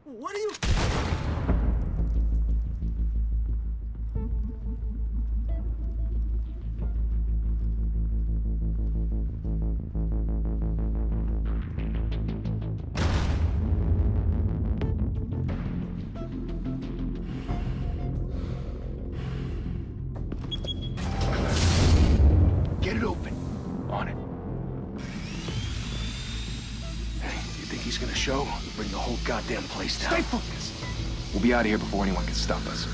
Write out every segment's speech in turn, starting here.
What are you... Get it open. On it. Hey, you think he's gonna show? Bring the whole goddamn place down. Stay focused. We'll be out of here before anyone can stop us.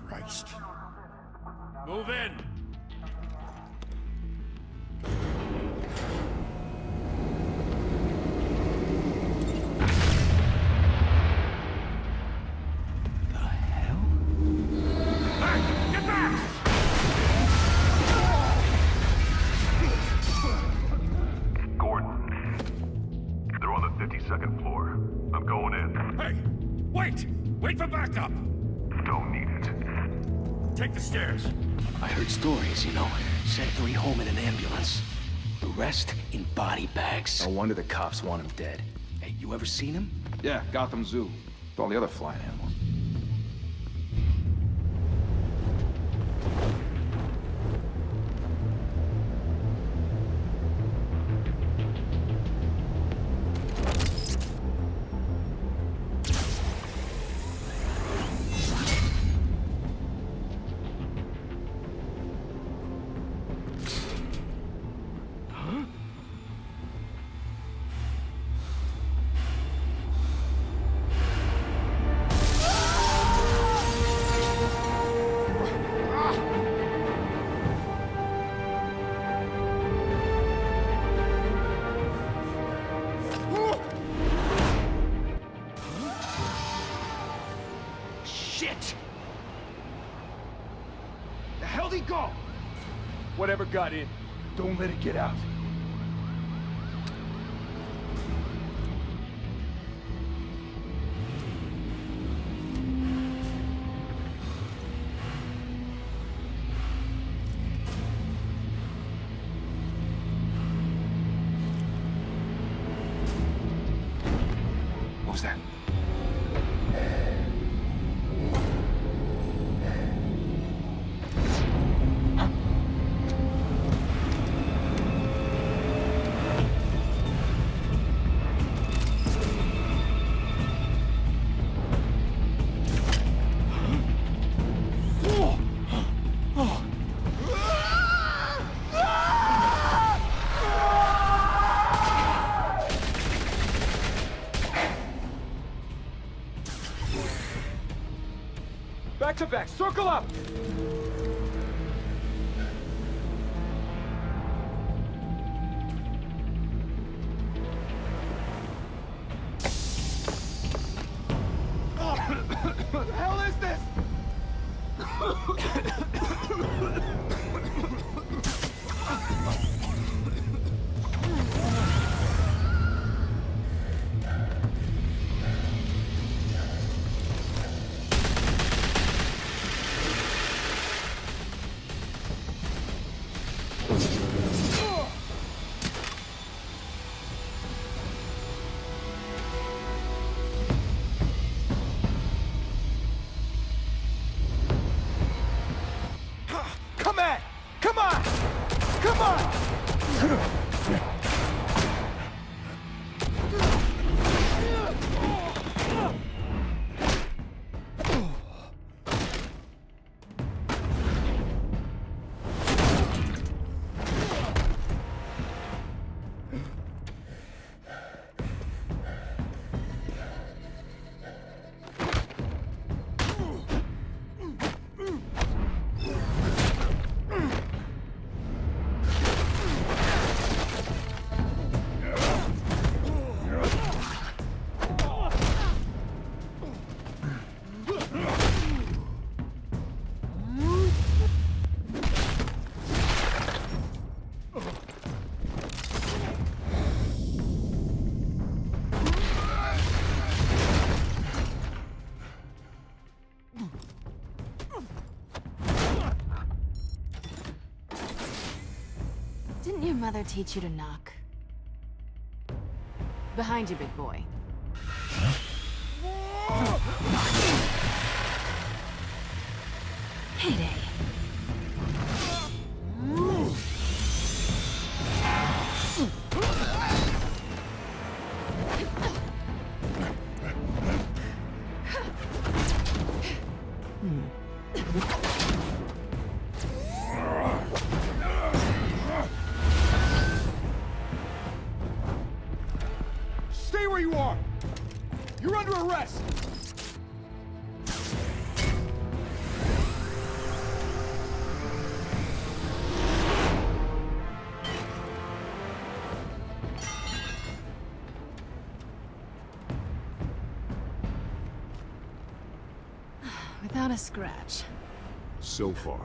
Christ. Move in! The hell? Back! Get back! Gordon. They're on the 52nd floor. I'm going in. Hey! Wait! Wait for backup! Don't need it. Take the stairs. I heard stories, you know. Sent 3 home in an ambulance. The rest in body bags. No wonder the cops want him dead. Hey, you ever seen him? Yeah, Gotham Zoo. With all the other flying animals. Shit! The hell'd he go? Whatever got in, don't let it get out. What was that? Back to back, circle up! What the hell is this? Come on! Come on! Come on! Didn't your mother teach you to knock? Behind you, big boy. Heyday. Stay where you are! You're under arrest! Without a scratch. So far.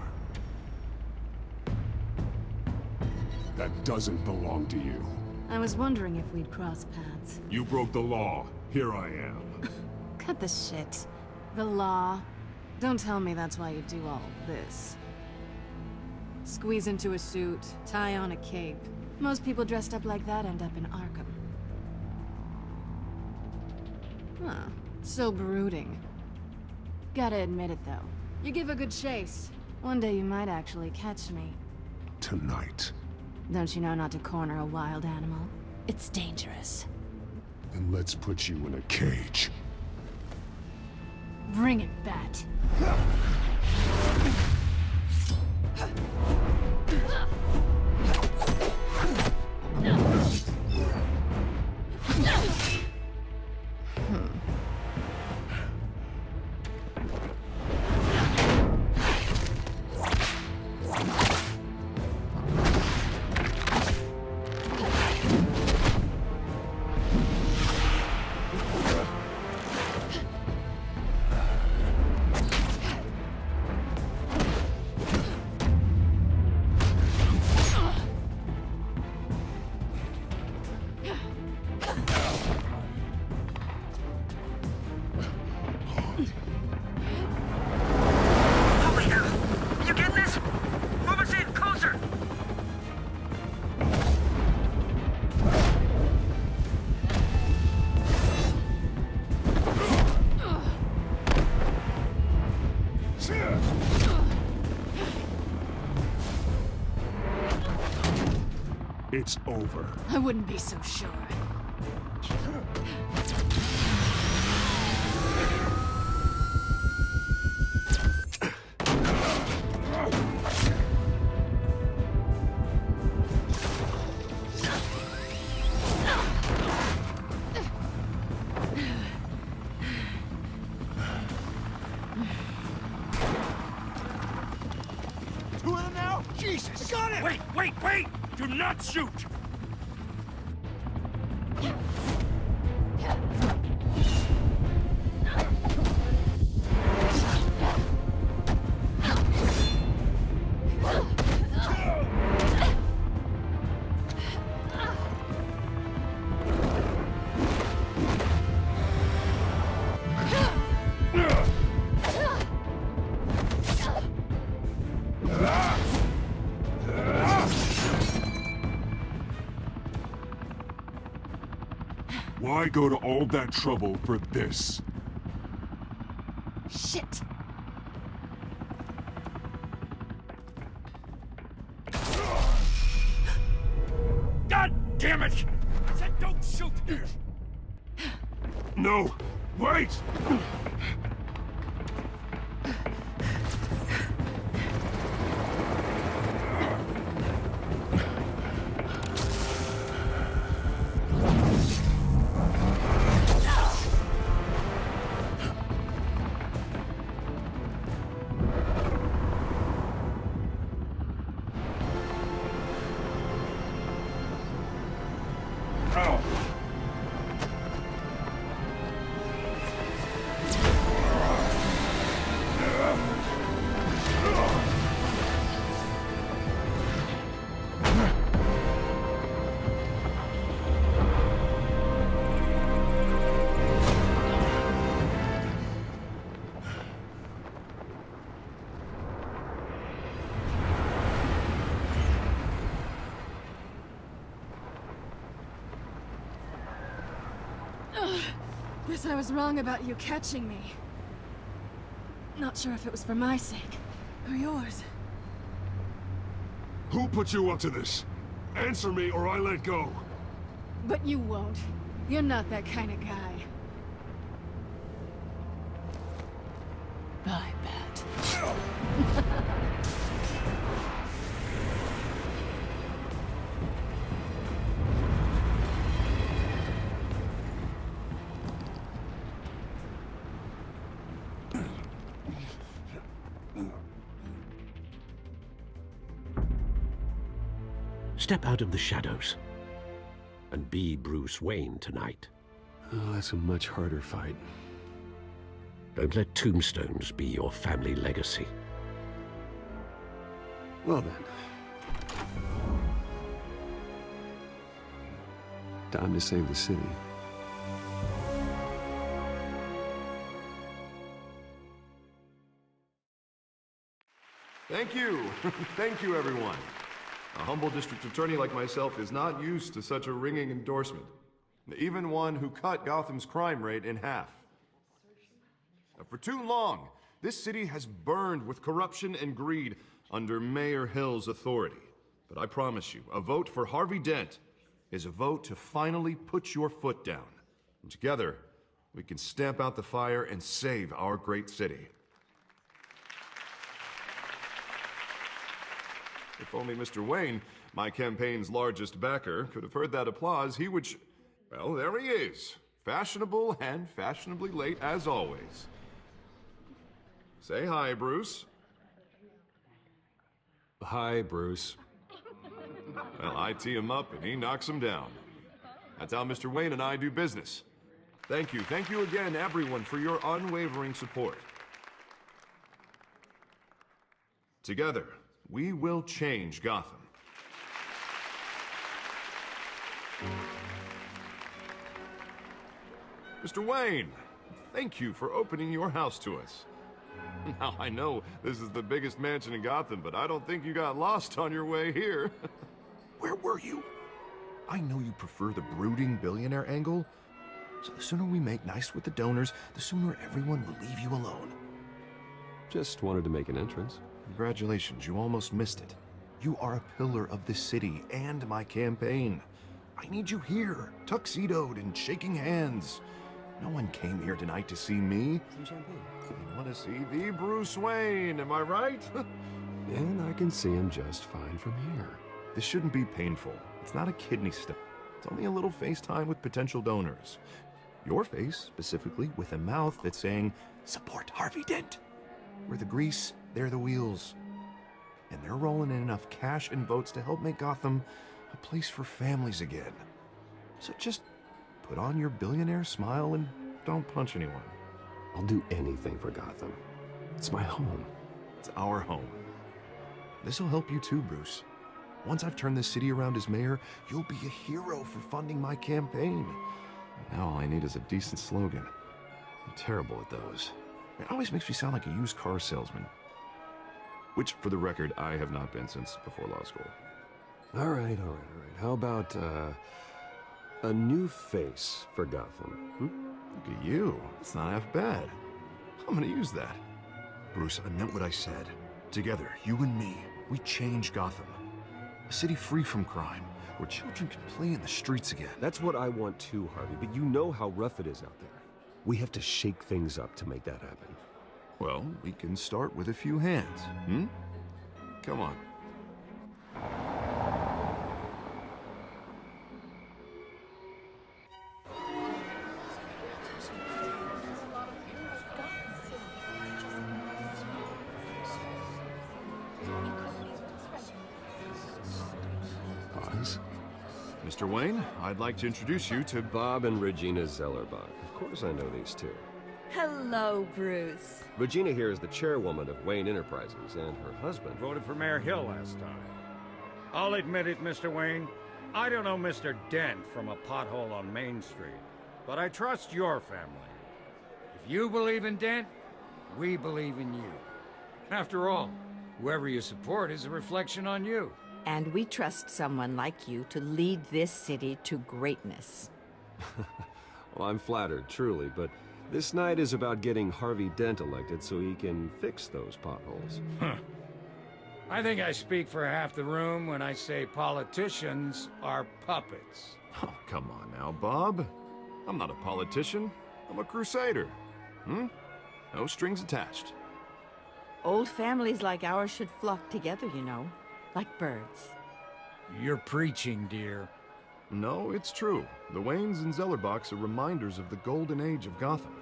That doesn't belong to you. I was wondering if we'd cross paths. You broke the law. Here I am. Cut the shit. The law. Don't tell me that's why you do all this. Squeeze into a suit, tie on a cape. Most people dressed up like that end up in Arkham. Huh. So brooding. Gotta admit it, though. You give a good chase. One day you might actually catch me. Tonight. Don't you know not to corner a wild animal? It's dangerous. Then let's put you in a cage. Bring it, Bat. It's over. I wouldn't be so sure. Two of them now? Jesus! Got it! Wait! Do not shoot! Why go to all that trouble for this? Shit! God damn it! I said don't shoot! No! Wait! Guess I was wrong about you catching me. Not sure if it was for my sake, or yours. Who put you up to this? Answer me or I let go. But you won't. You're not that kind of guy. I bet. Step out of the shadows and be Bruce Wayne tonight. Oh, that's a much harder fight. Don't let tombstones be your family legacy. Well then. Time to save the city. Thank you. Thank you, everyone. A humble district attorney like myself is not used to such a ringing endorsement. Even one who cut Gotham's crime rate in half. For too long, this city has burned with corruption and greed under Mayor Hill's authority. But I promise you, a vote for Harvey Dent is a vote to finally put your foot down. And together, we can stamp out the fire and save our great city. If only Mr. Wayne, my campaign's largest backer, could have heard that applause, he would well, there he is. Fashionable and fashionably late as always. Say hi, Bruce. Hi, Bruce. Well, I tee him up and he knocks him down. That's how Mr. Wayne and I do business. Thank you again, everyone, for your unwavering support. Together, we will change Gotham. Mr. Wayne, thank you for opening your house to us. Now, I know this is the biggest mansion in Gotham, but I don't think you got lost on your way here. Where were you? I know you prefer the brooding billionaire angle, so the sooner we make nice with the donors, the sooner everyone will leave you alone. Just wanted to make an entrance. Congratulations, you almost missed it. You are a pillar of this city and my campaign. I need you here, tuxedoed and shaking hands. No one came here tonight to see me. Some champagne. They want to see the Bruce Wayne, am I right? And I can see him just fine from here. This shouldn't be painful. It's not a kidney stone. It's only a little FaceTime with potential donors. Your face, specifically, with a mouth that's saying, support Harvey Dent. We're the grease, they're the wheels. And they're rolling in enough cash and votes to help make Gotham a place for families again. So just put on your billionaire smile and don't punch anyone. I'll do anything for Gotham. It's my home. It's our home. This'll help you too, Bruce. Once I've turned this city around as mayor, you'll be a hero for funding my campaign. Now all I need is a decent slogan. I'm terrible at those. It always makes me sound like a used car salesman. Which, for the record, I have not been since before law school. All right. How about, a new face for Gotham, Look at you. It's not half bad. I'm gonna use that. Bruce, I meant what I said. Together, you and me, we change Gotham. A city free from crime, where children can play in the streets again. That's what I want too, Harvey, but you know how rough it is out there. We have to shake things up to make that happen. Well, we can start with a few hands, Come on. Pause. Mr. Wayne, I'd like to introduce you to Bob and Regina Zellerbach. Of course I know these two. Hello, Bruce. Regina here is the chairwoman of Wayne Enterprises, and her husband... Voted for Mayor Hill last time. I'll admit it, Mr. Wayne. I don't know Mr. Dent from a pothole on Main Street, but I trust your family. If you believe in Dent, we believe in you. After all, whoever you support is a reflection on you. And we trust someone like you to lead this city to greatness. Well, I'm flattered, truly, but this night is about getting Harvey Dent elected so he can fix those potholes. Huh. I think I speak for half the room when I say politicians are puppets. Oh, come on now, Bob. I'm not a politician. I'm a crusader. No strings attached. Old families like ours should flock together, you know, like birds. You're preaching, dear. No, it's true. The Waynes and Zellerbachs are reminders of the golden age of Gotham.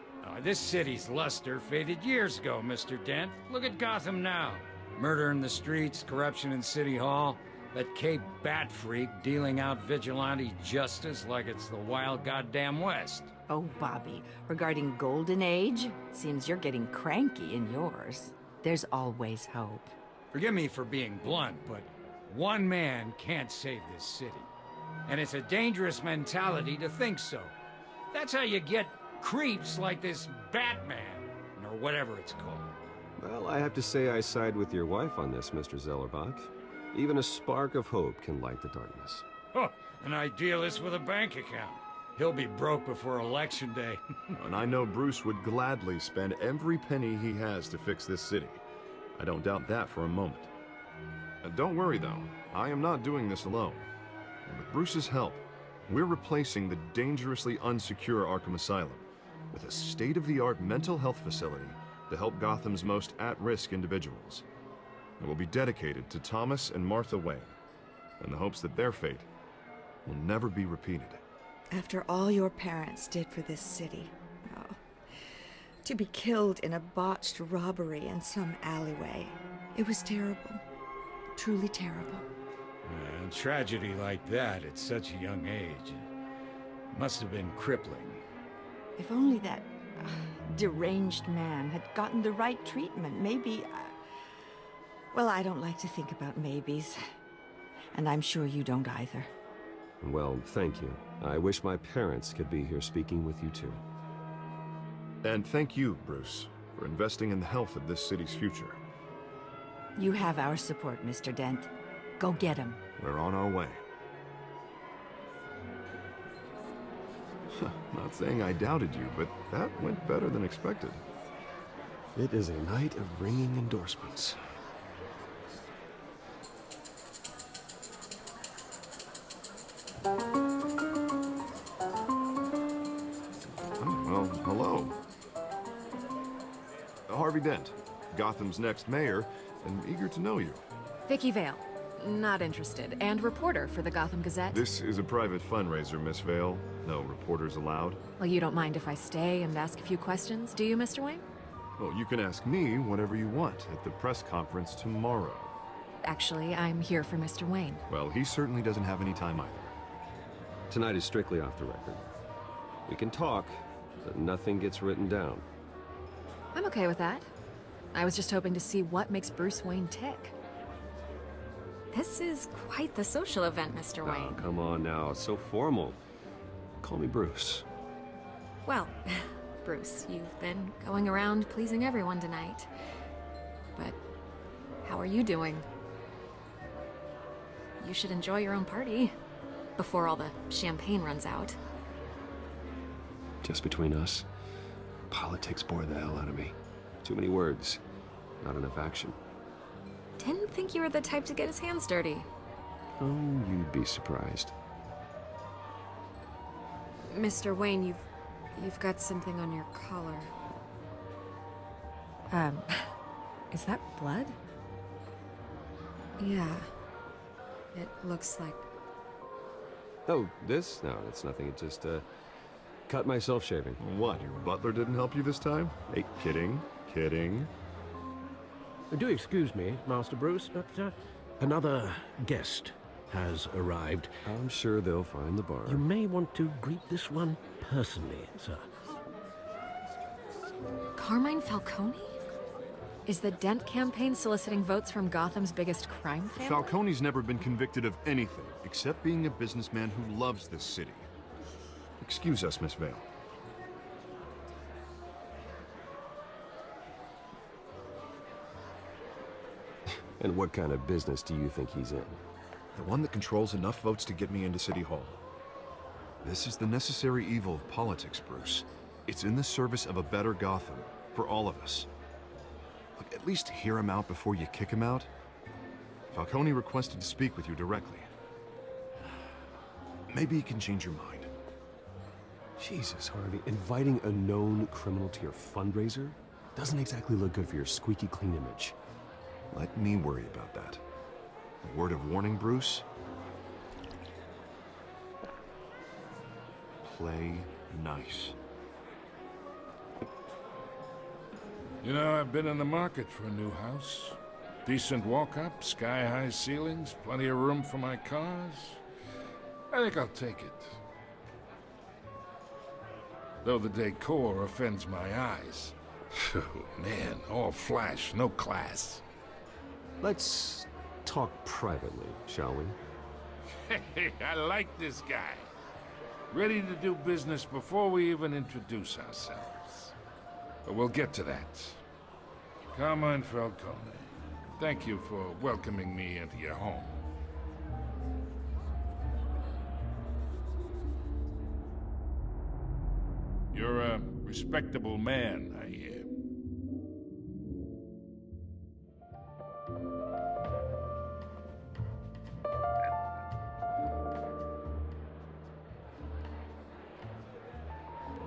This city's luster faded years ago, Mr. Dent. Look at Gotham now. Murder in the streets, corruption in City Hall, that Cape Bat freak dealing out vigilante justice like it's the wild goddamn West. Oh, Bobby, regarding Golden Age, seems you're getting cranky in yours. There's always hope. Forgive me for being blunt, but one man can't save this city. And it's a dangerous mentality to think so. That's how you get creeps like this Batman, or whatever it's called. Well, I have to say I side with your wife on this, Mr. Zellerbach. Even a spark of hope can light the darkness. Oh, an idealist with a bank account. He'll be broke before Election Day. And I know Bruce would gladly spend every penny he has to fix this city. I don't doubt that for a moment. Don't worry, though. I am not doing this alone. And with Bruce's help, we're replacing the dangerously unsecure Arkham Asylum with a state-of-the-art mental health facility to help Gotham's most at-risk individuals. It will be dedicated to Thomas and Martha Wayne, in the hopes that their fate will never be repeated. After all your parents did for this city, oh, to be killed in a botched robbery in some alleyway, it was terrible. Truly terrible. A tragedy like that at such a young age must have been crippling. If only that deranged man had gotten the right treatment, maybe... well, I don't like to think about maybes. And I'm sure you don't either. Well, thank you. I wish my parents could be here speaking with you too. And thank you, Bruce, for investing in the health of this city's future. You have our support, Mr. Dent. Go get him. We're on our way. Not saying I doubted you, but that went better than expected. It is a night of ringing endorsements. Well, hello. Harvey Dent, Gotham's next mayor, and eager to know you. Vicky Vale. Not interested. And reporter for the Gotham Gazette. This is a private fundraiser, Miss Vale. No reporters allowed. Well, you don't mind if I stay and ask a few questions, do you, Mr. Wayne? Well, you can ask me whatever you want at the press conference tomorrow. Actually, I'm here for Mr. Wayne. Well, he certainly doesn't have any time either. Tonight is strictly off the record. We can talk, but nothing gets written down. I'm okay with that. I was just hoping to see what makes Bruce Wayne tick. This is quite the social event, Mr. Wayne. Oh, come on now. It's so formal. Call me Bruce. Well, Bruce, you've been going around pleasing everyone tonight. But how are you doing? You should enjoy your own party before all the champagne runs out. Just between us, politics bore the hell out of me. Too many words, not enough action. Didn't think you were the type to get his hands dirty. Oh, you'd be surprised. Mr. Wayne, you've got something on your collar. Is that blood? Yeah. It looks like... Oh, this? No, it's nothing. It just, cut myself shaving. What, your butler didn't help you this time? Hey, kidding, kidding. Do excuse me, Master Bruce, but another guest has arrived. I'm sure they'll find the bar. You may want to greet this one personally, sir. Carmine Falcone? Is the Dent campaign soliciting votes from Gotham's biggest crime family? Falcone's never been convicted of anything except being a businessman who loves this city. Excuse us, Miss Vale. And what kind of business do you think he's in? The one that controls enough votes to get me into City Hall. This is the necessary evil of politics, Bruce. It's in the service of a better Gotham, for all of us. Look, at least hear him out before you kick him out. Falcone requested to speak with you directly. Maybe he can change your mind. Jesus, Harvey, inviting a known criminal to your fundraiser doesn't exactly look good for your squeaky clean image. Let me worry about that. A word of warning, Bruce? Play nice. You know, I've been in the market for a new house. Decent walk-up, sky-high ceilings, plenty of room for my cars. I think I'll take it. Though the decor offends my eyes. Oh, man, all flash, no class. Let's talk privately, shall we? Hey, I like this guy. Ready to do business before we even introduce ourselves. But we'll get to that. Carmine Falcone, thank you for welcoming me into your home. You're a respectable man, I hear.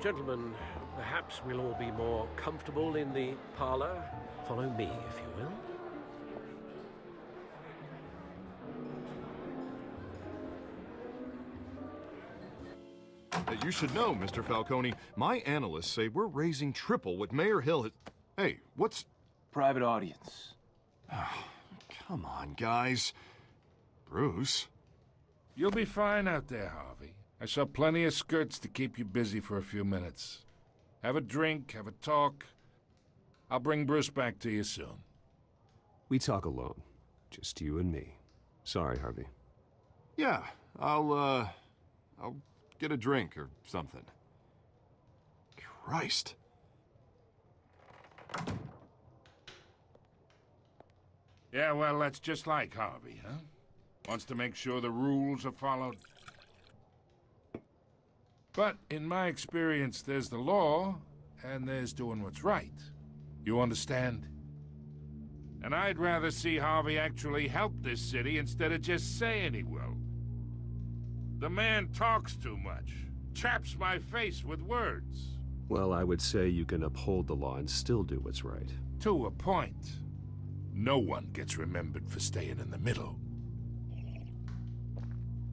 Gentlemen, perhaps we'll all be more comfortable in the parlor. Follow me, if you will. You should know, Mr. Falcone, my analysts say we're raising triple what Mayor Hill has... Hey, what's... Private audience. Oh, come on, guys. Bruce? You'll be fine out there, Harvey. I saw plenty of skirts to keep you busy for a few minutes. Have a drink, have a talk. I'll bring Bruce back to you soon. We talk alone. Just you and me. Sorry, Harvey. Yeah, I'll get a drink or something. Christ. Yeah, well, that's just like Harvey, huh? Wants to make sure the rules are followed. But in my experience, there's the law, and there's doing what's right. You understand? And I'd rather see Harvey actually help this city instead of just saying he will. The man talks too much, chaps my face with words. Well, I would say you can uphold the law and still do what's right. To a point. No one gets remembered for staying in the middle.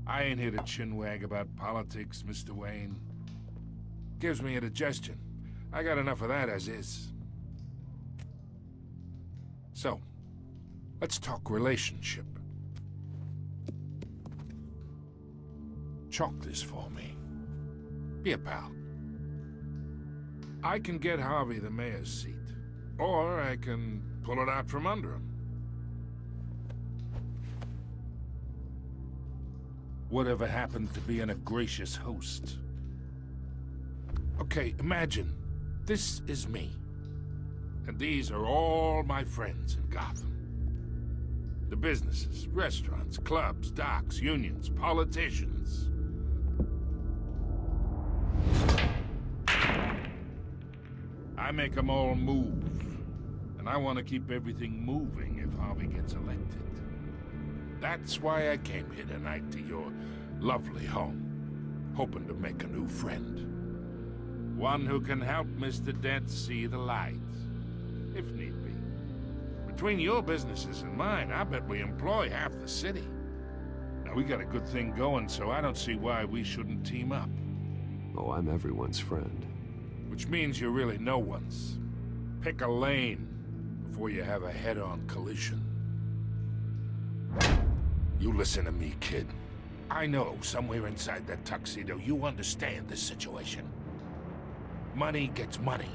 I ain't here to chinwag about politics, Mr. Wayne. Gives me indigestion. I got enough of that as is. So, let's talk relationship. Chalk this for me. Be a pal. I can get Harvey the mayor's seat, or I can pull it out from under him. Whatever happened to being a gracious host? Okay, imagine, this is me. And these are all my friends in Gotham. The businesses, restaurants, clubs, docks, unions, politicians. I make them all move. And I want to keep everything moving if Harvey gets elected. That's why I came here tonight to your lovely home, hoping to make a new friend. One who can help Mr. Dent see the light, if need be. Between your businesses and mine, I bet we employ half the city. Now, we got a good thing going, so I don't see why we shouldn't team up. Oh, I'm everyone's friend. Which means you're really no one's. Pick a lane before you have a head-on collision. You listen to me, kid. I know somewhere inside that tuxedo you understand this situation. Money gets money.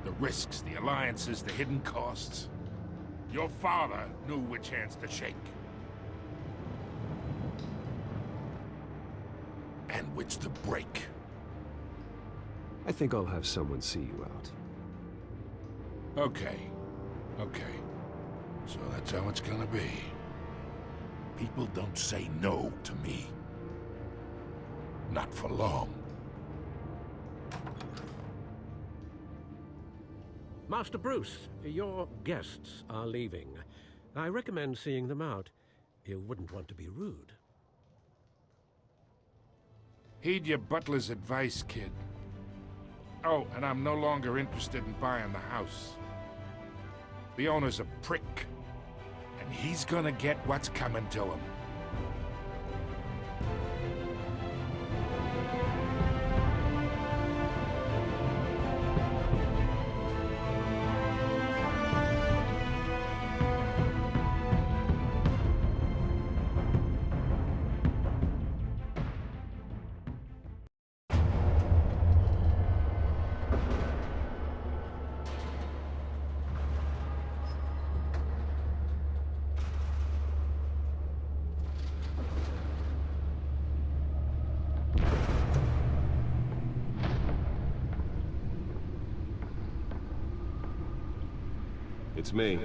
The risks, the alliances, the hidden costs. Your father knew which hands to shake. And which to break. I think I'll have someone see you out. Okay. Okay. So that's how it's gonna be. People don't say no to me. Not for long. Master Bruce, your guests are leaving. I recommend seeing them out. You wouldn't want to be rude. Heed your butler's advice, kid. Oh, and I'm no longer interested in buying the house. The owner's a prick, and he's gonna get what's coming to him. It's me.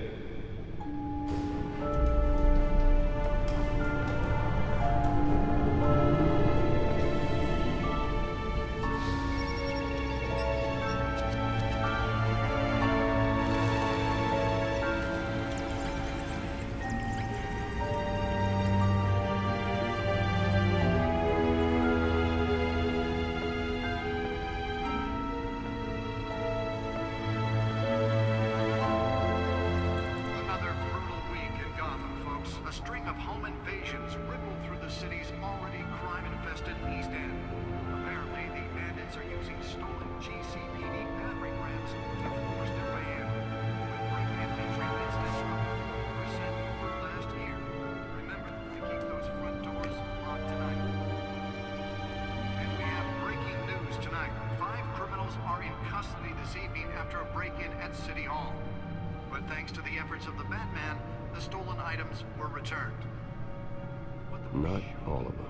Not all of them.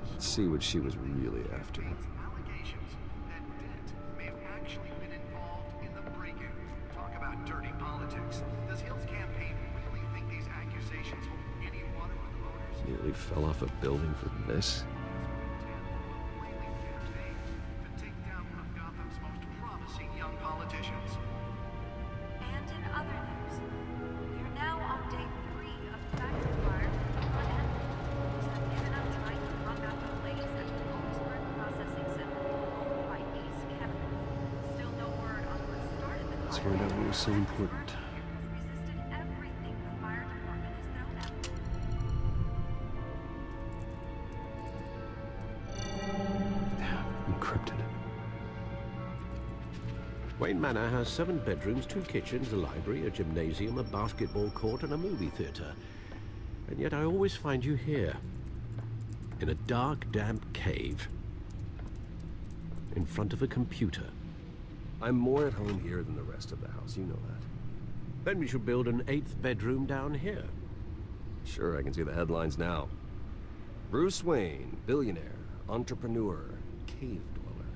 Let's see what she was really after. Allegations that Dent may have actually been involved in the break-in. Talk about dirty politics. Does Hill's campaign really think these accusations hold any water with the voters? Nearly fell off a building for this. To take down one of Gotham's most promising young politicians. And in other news, you're now on day 3 of the factory fire on Avenue. Have given up trying to run out the blaze at the Goldsburg Processing Center, owned by Ace Chemical. Still no word on what started the fire. Let's find out what was so important. Resisted everything the fire department has thrown at them. Encrypted. Wayne Manor has 7 bedrooms, 2 kitchens, a library, a gymnasium, a basketball court, and a movie theater. And yet I always find you here, in a dark, damp cave, in front of a computer. I'm more at home here than the rest of the house, you know that. Then we should build an 8th bedroom down here. Sure, I can see the headlines now. Bruce Wayne, billionaire, entrepreneur, cave dweller.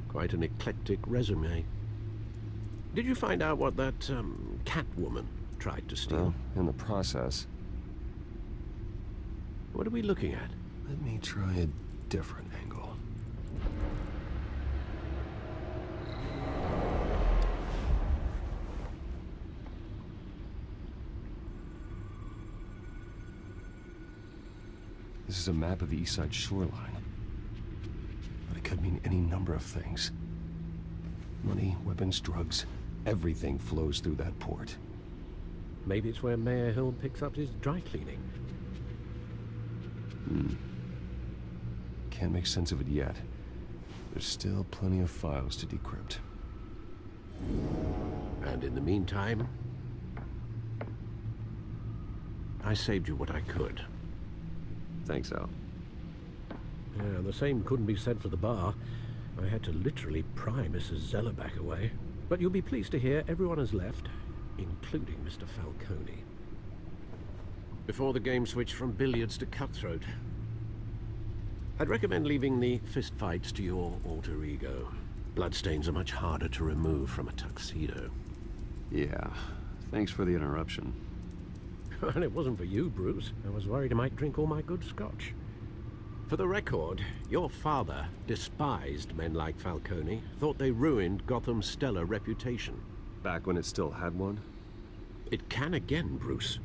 Quite an eclectic resume. Did you find out what that, Catwoman tried to steal? Well, in the process. What are we looking at? Let me try a different angle. This is a map of the East Side shoreline. But it could mean any number of things. Money, weapons, drugs, everything flows through that port. Maybe it's where Mayor Hill picks up his dry cleaning. Can't make sense of it yet. There's still plenty of files to decrypt. And in the meantime, I saved you what I could. Thanks, Al. Yeah, the same couldn't be said for the bar. I had to literally pry Mrs. Zellerback away. But you'll be pleased to hear everyone has left, including Mr. Falcone. Before the game switched from billiards to cutthroat. I'd recommend leaving the fistfights to your alter ego. Bloodstains are much harder to remove from a tuxedo. Yeah, thanks for the interruption. Well, it wasn't for you, Bruce. I was worried I might drink all my good scotch. For the record, your father despised men like Falcone, thought they ruined Gotham's stellar reputation. Back when it still had one? It can again, Bruce.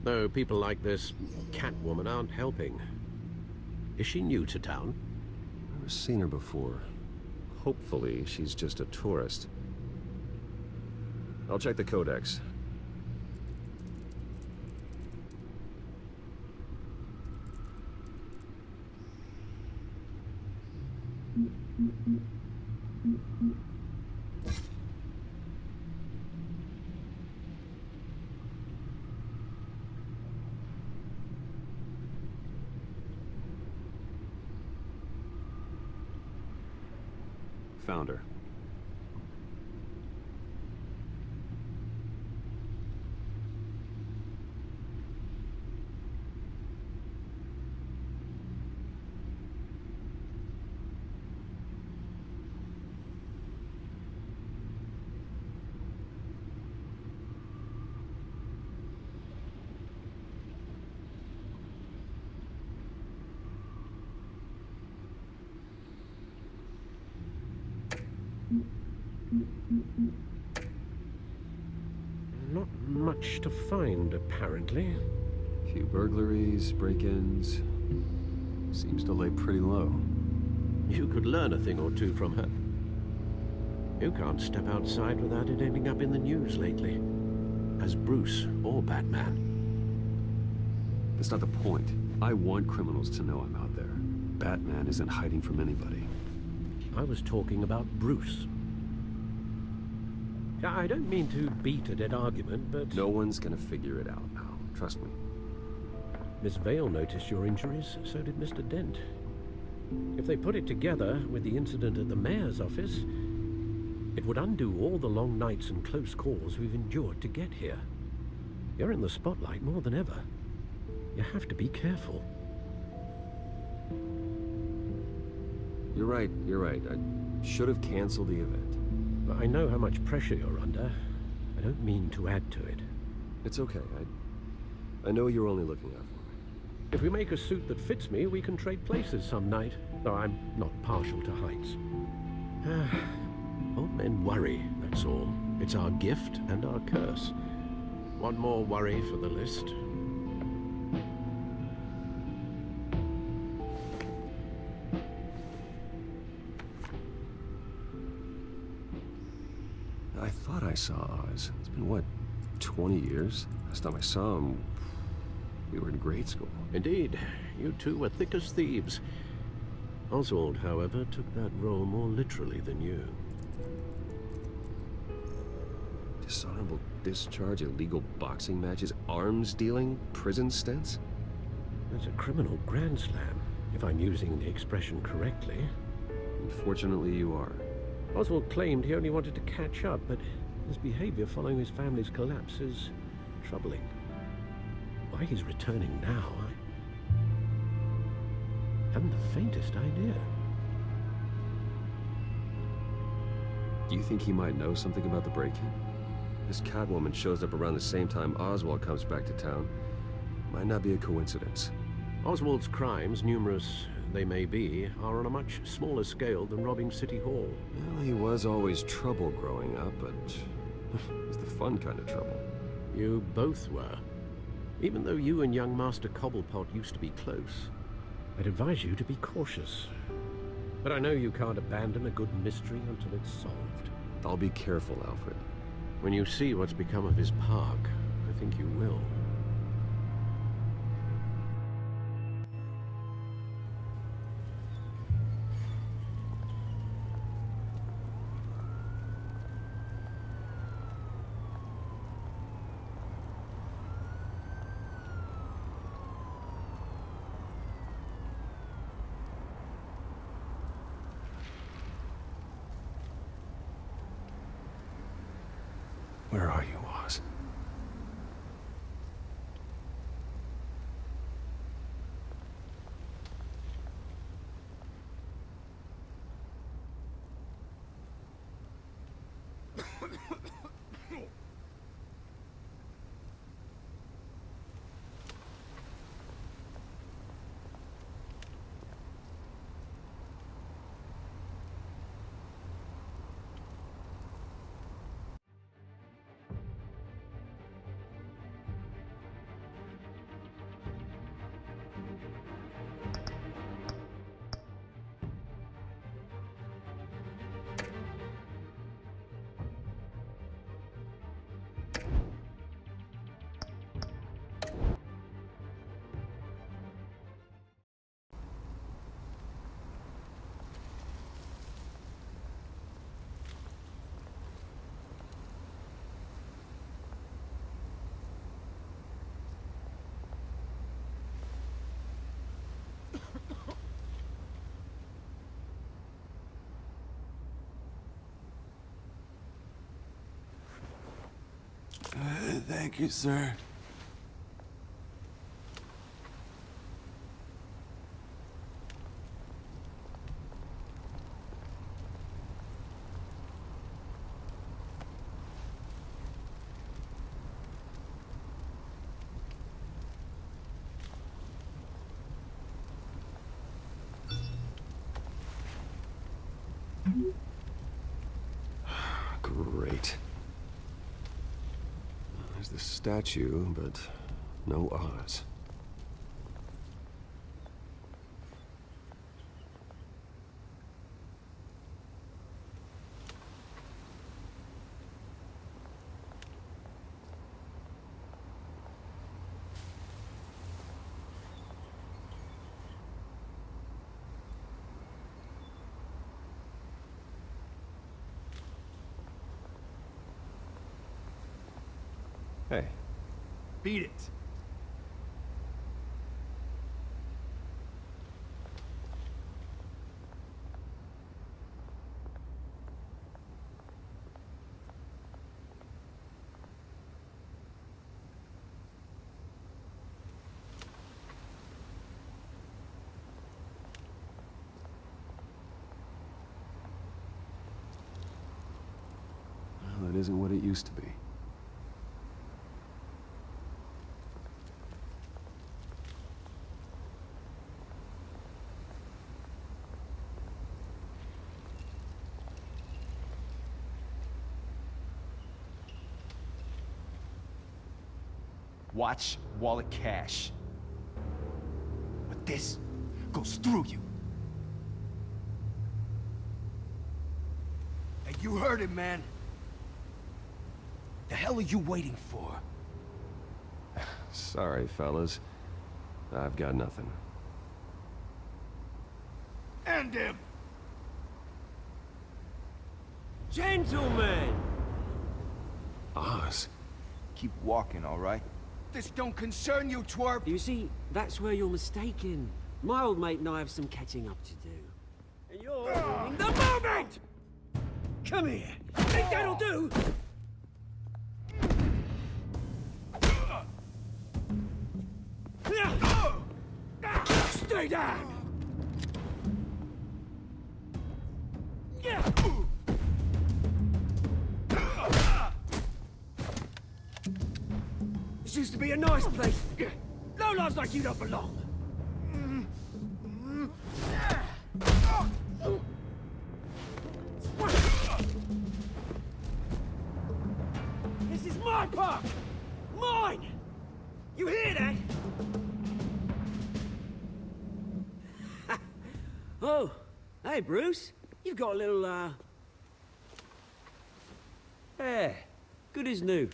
Though people like this Catwoman aren't helping. Is she new to town? Never seen her before. Hopefully, she's just a tourist. I'll check the codex. Found her. Not much to find, apparently. Few burglaries, break-ins. Seems to lay pretty low. You could learn a thing or two from her. You can't step outside without it ending up in the news lately. As Bruce or Batman. That's not the point. I want criminals to know I'm out there. Batman isn't hiding from anybody. I was talking about Bruce. I don't mean to beat a dead argument, but... No one's gonna figure it out now. Trust me. Miss Vale noticed your injuries, so did Mr. Dent. If they put it together with the incident at the mayor's office, it would undo all the long nights and close calls we've endured to get here. You're in the spotlight more than ever. You have to be careful. You're right. I should have canceled the event. I know how much pressure you're under. I don't mean to add to it. It's okay. I know you're only looking out for me. If we make a suit that fits me, we can trade places some night. Though I'm not partial to heights. Old men worry, that's all. It's our gift and our curse. One more worry for the list. I thought I saw Oz. It's been, what, 20 years? Last time I saw him, we were in grade school. Indeed. You two were thick as thieves. Oswald, however, took that role more literally than you. Dishonorable discharge, illegal boxing matches, arms dealing, prison stints? That's a criminal grand slam, if I'm using the expression correctly. Unfortunately, you are. Oswald claimed he only wanted to catch up, but his behavior following his family's collapse is troubling. Why he's returning now, I haven't the faintest idea. Do you think he might know something about the break-in? This Catwoman shows up around the same time Oswald comes back to town. Might not be a coincidence. Oswald's crimes, numerous they may be, are on a much smaller scale than robbing City Hall. Well, he was always trouble growing up, but it was the fun kind of trouble. You both were. Even though you and young Master Cobblepot used to be close, I'd advise you to be cautious. But I know you can't abandon a good mystery until it's solved. I'll be careful, Alfred. When you see what's become of his park, I think you will. Where are you, Oz? Thank you, sir. Great. There's the statue, but no Oz. Hey. Beat it. Well, it isn't what it used to be. Watch wallet cash. But this goes through you. Hey, you heard it, man. The hell are you waiting for? Sorry, fellas. I've got nothing. End him! Gentlemen! Oz? Keep walking, all right? This don't concern you, twerp! You see, that's where you're mistaken. My old mate and I have some catching up to do. And you're ruining the moment! Come here! Think that'll do? Stay down! This used to be a nice place. Lowlifes like you don't belong. This is my park! Mine! You hear that? Oh, hey, Bruce. You've got a little, Yeah, good as new.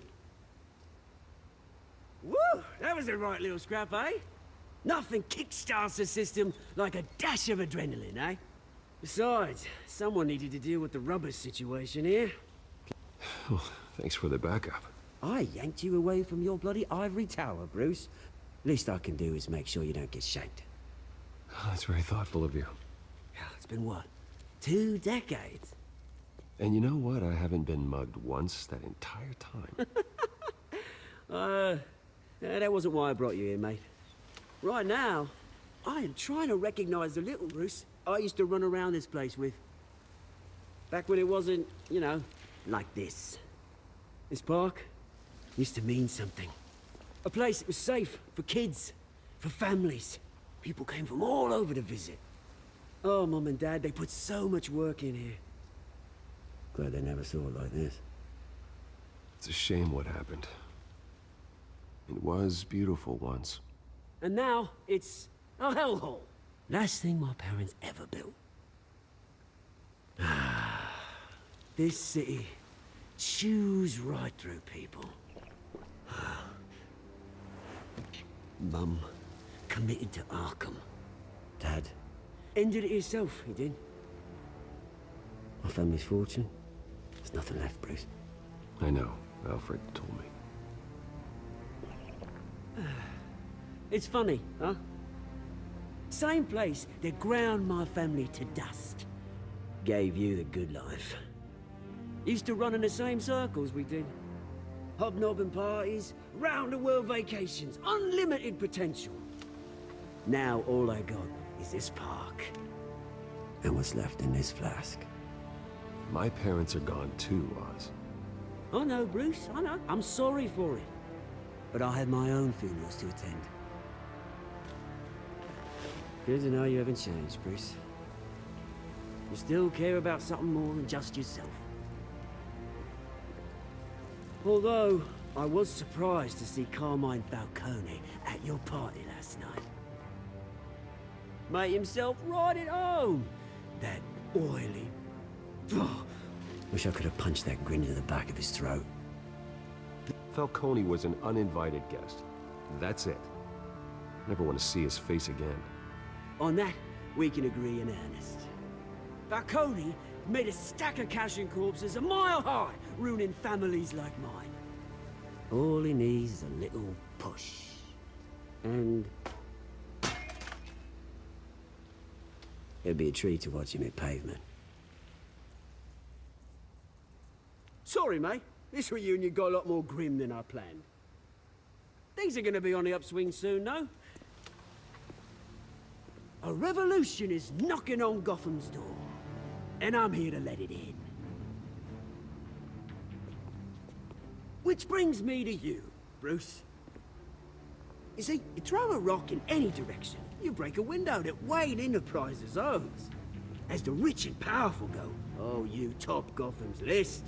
Woo! That was a right little scrap, eh? Nothing kickstarts the system like a dash of adrenaline, eh? Besides, someone needed to deal with the rubber situation here. Oh, thanks for the backup. I yanked you away from your bloody ivory tower, Bruce. Least I can do is make sure you don't get shanked. Oh, that's very thoughtful of you. It's been what? 2 decades? And you know what? I haven't been mugged once that entire time. That wasn't why I brought you here, mate. Right now, I am trying to recognize the little Bruce I used to run around this place with. Back when it wasn't, you know, like this. This park used to mean something. A place that was safe for kids, for families. People came from all over to visit. Oh, Mum and Dad, they put so much work in here. Glad they never saw it like this. It's a shame what happened. It was beautiful once. And now, it's a hellhole. Last thing my parents ever built. This city chews right through people. Mum committed to Arkham. Dad ended it himself, he did. My family's fortune, there's nothing left, Bruce. I know. Alfred told me. It's funny, huh? Same place that ground my family to dust. Gave you the good life. Used to run in the same circles we did. hobnobbing parties, round-the-world vacations, unlimited potential. Now all I got is this park. And what's left in this flask. My parents are gone too, Oz. I know, Bruce, I know. I'm sorry for it. But I have my own funerals to attend. Good to know you haven't changed, Bruce. You still care about something more than just yourself. Although, I was surprised to see Carmine Falcone at your party last night. Made himself right at home. That oily... Wish I could have punched that grin to the back of his throat. Falcone was an uninvited guest. That's it. Never want to see his face again. On that, we can agree in earnest. Falcone made a stack of cash and corpses a mile high, ruining families like mine. All he needs is a little push. And... it'd be a treat to watch him hit pavement. Sorry, mate. This reunion got a lot more grim than I planned. Things are gonna be on the upswing soon, no? A revolution is knocking on Gotham's door, and I'm here to let it in. Which brings me to you, Bruce. You see, you throw a rock in any direction, you break a window that Wayne Enterprises owns. As the rich and powerful go, oh, you top Gotham's list.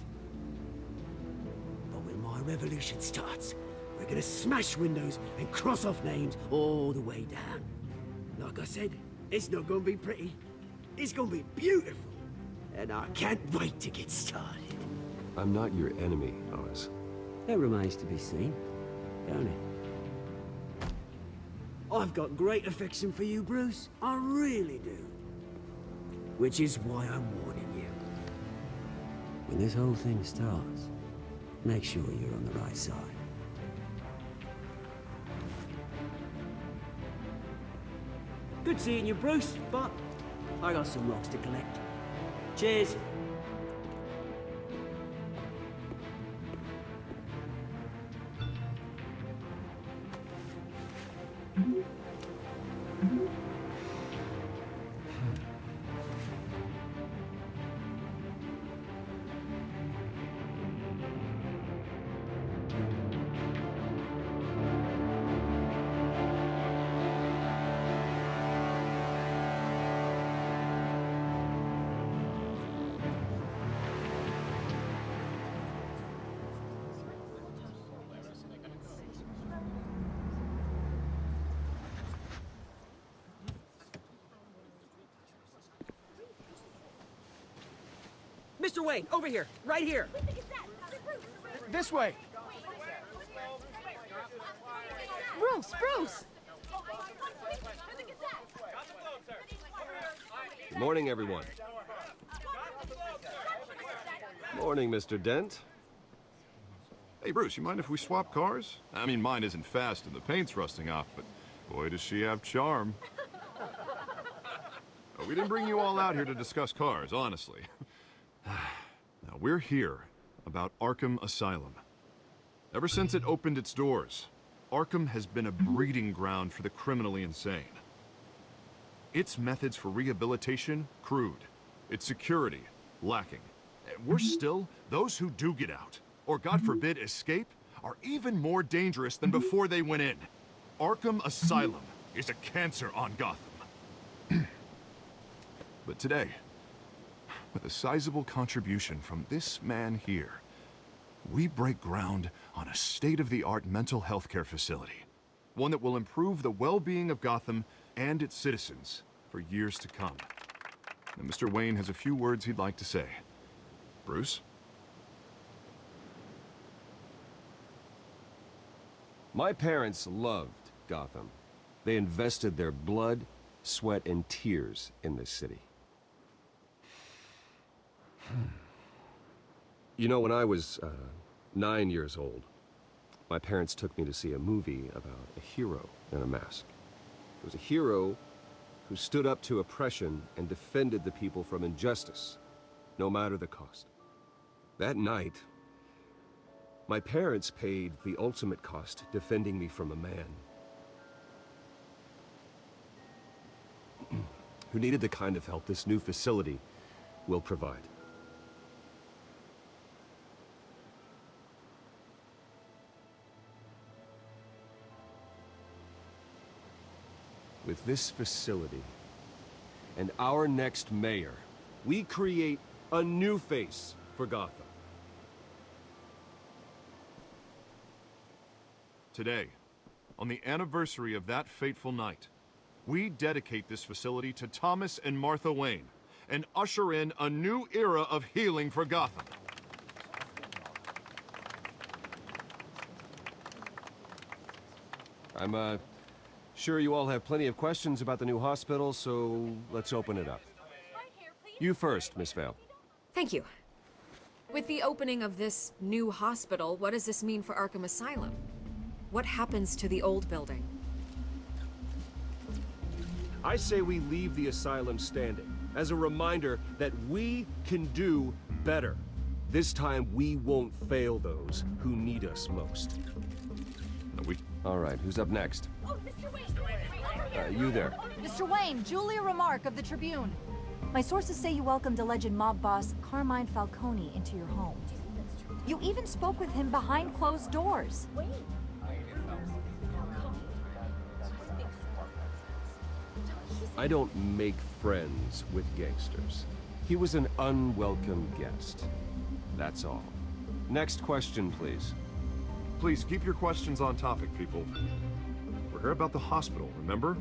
But when my revolution starts, we're gonna smash windows and cross off names all the way down. Like I said, it's not gonna be pretty. It's gonna be beautiful. And I can't wait to get started. I'm not your enemy, Oz. That remains to be seen, don't it? I've got great affection for you, Bruce. I really do. Which is why I'm warning you. When this whole thing starts, make sure you're on the right side. Good seeing you, Bruce, but I got some rocks to collect. Cheers. Mr. Wayne, over here, right here. This way. Bruce! Good morning, everyone. Morning, Mr. Dent. Hey, Bruce, you mind if we swap cars? I mean, mine isn't fast and the paint's rusting off, but boy, does she have charm. Oh, we didn't bring you all out here to discuss cars, honestly. Now, we're here about Arkham Asylum. Ever since it opened its doors, Arkham has been a breeding ground for the criminally insane. Its methods for rehabilitation, crude. Its security, lacking. Worse still, those who do get out, or God forbid escape, are even more dangerous than before they went in. Arkham Asylum is a cancer on Gotham. But today, with a sizable contribution from this man here, we break ground on a state-of-the-art mental health care facility. One that will improve the well-being of Gotham and its citizens for years to come. And Mr. Wayne has a few words he'd like to say. Bruce? My parents loved Gotham. They invested their blood, sweat, and tears in this city. You know, when I was 9 years old, my parents took me to see a movie about a hero in a mask. It was a hero who stood up to oppression and defended the people from injustice, no matter the cost. That night, My parents paid the ultimate cost defending me from a man who needed the kind of help this new facility will provide. With this facility and our next mayor, we create a new face for Gotham. Today, on the anniversary of that fateful night, we dedicate this facility to Thomas and Martha Wayne and usher in a new era of healing for Gotham. I'm, sure you all have plenty of questions about the new hospital, so let's open it up. You first, Miss Vale. Thank you. With the opening of this new hospital, what does this mean for Arkham Asylum? What happens to the old building? I say we leave the asylum standing, as a reminder that we can do better. This time, we won't fail those who need us most. All right, who's up next? Oh, Mr. Wayne! You there. Mr. Wayne, Julia Remark of the Tribune. My sources say you welcomed alleged mob boss Carmine Falcone into your home. You even spoke with him behind closed doors. I don't make friends with gangsters. He was an unwelcome guest. That's all. Next question, please. Please keep your questions on topic, people. We're here about the hospital, remember?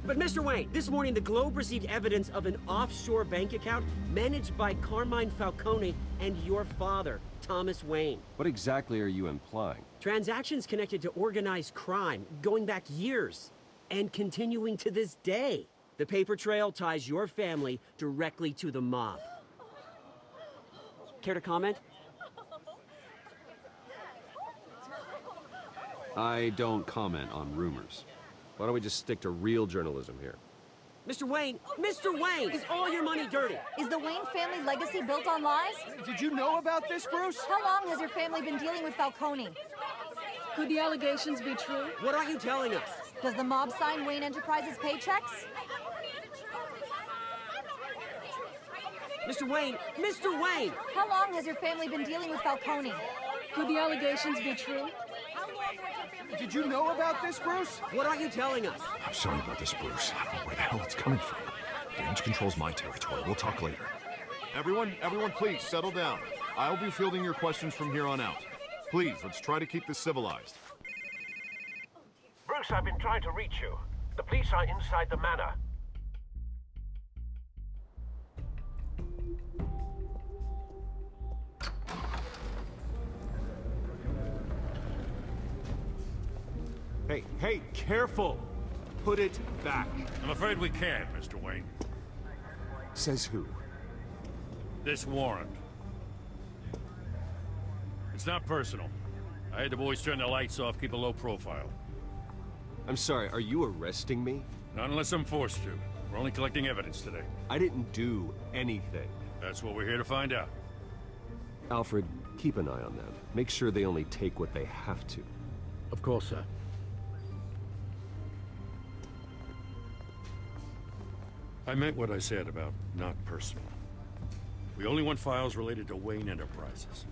But Mr. Wayne, this morning the Globe received evidence of an offshore bank account managed by Carmine Falcone and your father, Thomas Wayne. What exactly are you implying? Transactions connected to organized crime, going back years, and continuing to this day. The paper trail ties your family directly to the mob. Care to comment? I don't comment on rumors. Why don't we just stick to real journalism here? Mr. Wayne, is all your money dirty? Is the Wayne family legacy built on lies? Did you know about this, Bruce? How long has your family been dealing with Falcone? Could the allegations be true? What are you telling us? Does the mob sign Wayne Enterprises paychecks? Mr. Wayne! How long has your family been dealing with Falcone? Could the allegations be true? Did you know about this, Bruce? What are you telling us? I'm sorry about this, Bruce. I don't know where the hell it's coming from. Damage control's my territory. We'll talk later. Everyone, please, settle down. I'll be fielding your questions from here on out. Please, let's try to keep this civilized. Bruce, I've been trying to reach you. The police are inside the manor. Hey, careful! Put it back. I'm afraid we can't, Mr. Wayne. Says who? This warrant. It's not personal. I had the boys turn the lights off, keep a low profile. I'm sorry, are you arresting me? Not unless I'm forced to. We're only collecting evidence today. I didn't do anything. That's what we're here to find out. Alfred, keep an eye on them. Make sure they only take what they have to. Of course, sir. I meant what I said about not personal. We only want files related to Wayne Enterprises.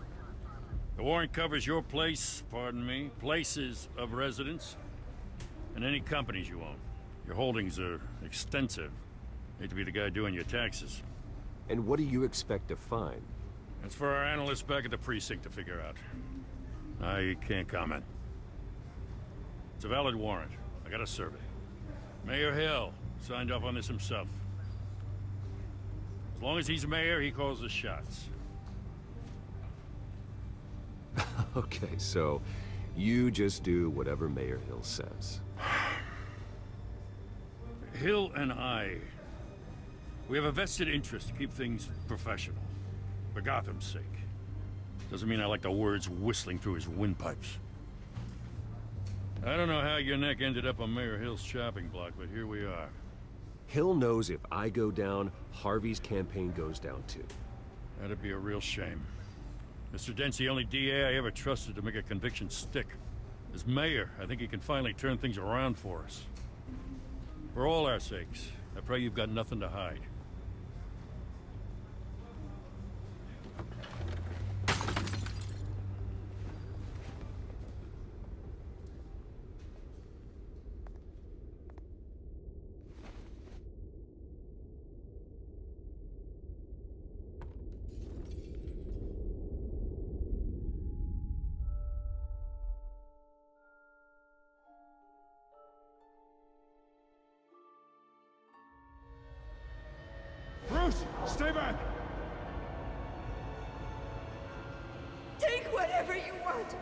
The warrant covers your place, pardon me, places of residence, and any companies you own. Your holdings are extensive. Hate to be the guy doing your taxes. And what do you expect to find? That's for our analysts back at the precinct to figure out. I can't comment. It's a valid warrant. I gotta serve it. Mayor Hill signed off on this himself. As long as he's mayor, he calls the shots. Okay, so you just do whatever Mayor Hill says. Hill and we have a vested interest to keep things professional. For Gotham's sake. Doesn't mean I like the words whistling through his windpipes. I don't know how your neck ended up on Mayor Hill's chopping block, but here we are. Hill knows if I go down, Harvey's campaign goes down too. That'd be a real shame. Mr. Dent's the only DA I ever trusted to make a conviction stick. As mayor, I think he can finally turn things around for us. For all our sakes, I pray you've got nothing to hide. Bruce, stay back! Take whatever you want.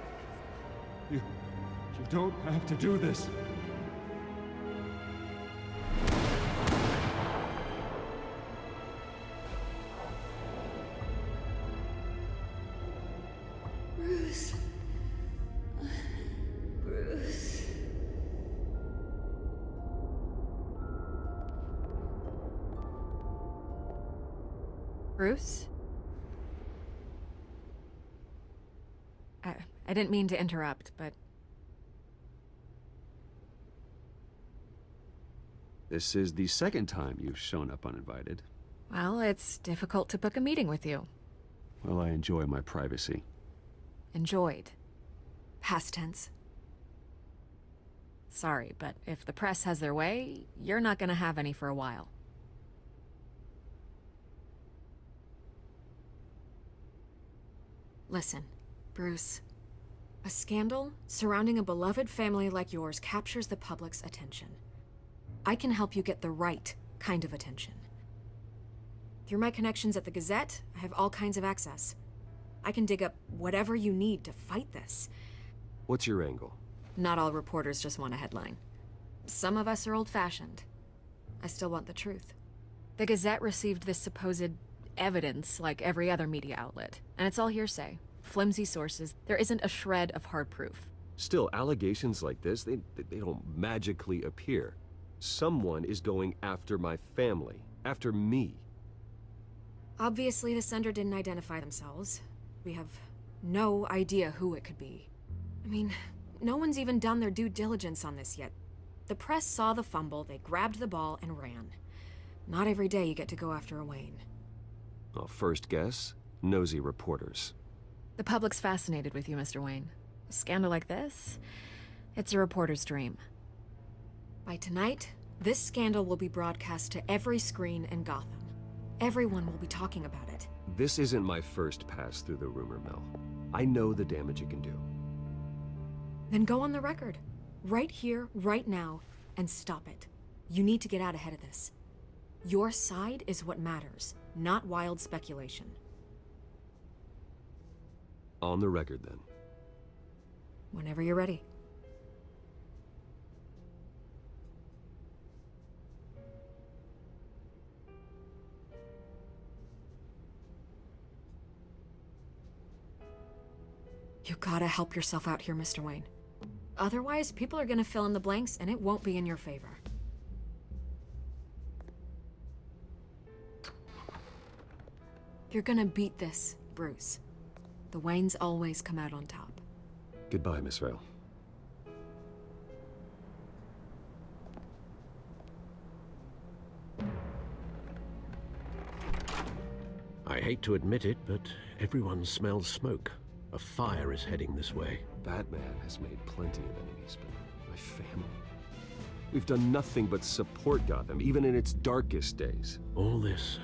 You don't have to do this. Bruce. Bruce. Bruce? I didn't mean to interrupt, but... This is the second time you've shown up uninvited. Well, it's difficult to book a meeting with you. Well, I enjoy my privacy. Enjoyed. Past tense. Sorry, but if the press has their way, you're not gonna have any for a while. Listen, Bruce. A scandal surrounding a beloved family like yours captures the public's attention. I can help you get the right kind of attention. Through my connections at the Gazette, I have all kinds of access. I can dig up whatever you need to fight this. What's your angle? Not all reporters just want a headline. Some of us are old-fashioned. I still want the truth. The Gazette received this supposed evidence like every other media outlet, and it's all hearsay. Flimsy sources. There isn't a shred of hard proof. Still, allegations like this, they don't magically appear. Someone is going after my family, after me. Obviously, the sender didn't identify themselves. We have no idea who it could be. I mean, no one's even done their due diligence on this yet. The press saw the fumble, they grabbed the ball and ran. Not every day you get to go after a Wayne. Well, first guess, nosy reporters. The public's fascinated with you, Mr. Wayne. A scandal like this, it's a reporter's dream. By tonight, this scandal will be broadcast to every screen in Gotham. Everyone will be talking about it. This isn't my first pass through the rumor mill. I know the damage it can do. Then go on the record. Right here, right now, and stop it. You need to get out ahead of this. Your side is what matters, not wild speculation. On the record, then. Whenever you're ready. You gotta help yourself out here, Mr. Wayne. Otherwise, people are gonna fill in the blanks, and it won't be in your favor. You're gonna beat this, Bruce. The Waynes always come out on top. Goodbye, Miss Vale. I hate to admit it, but everyone smells smoke. A fire is heading this way. Batman has made plenty of enemies, but my family... We've done nothing but support Gotham, even in its darkest days. All this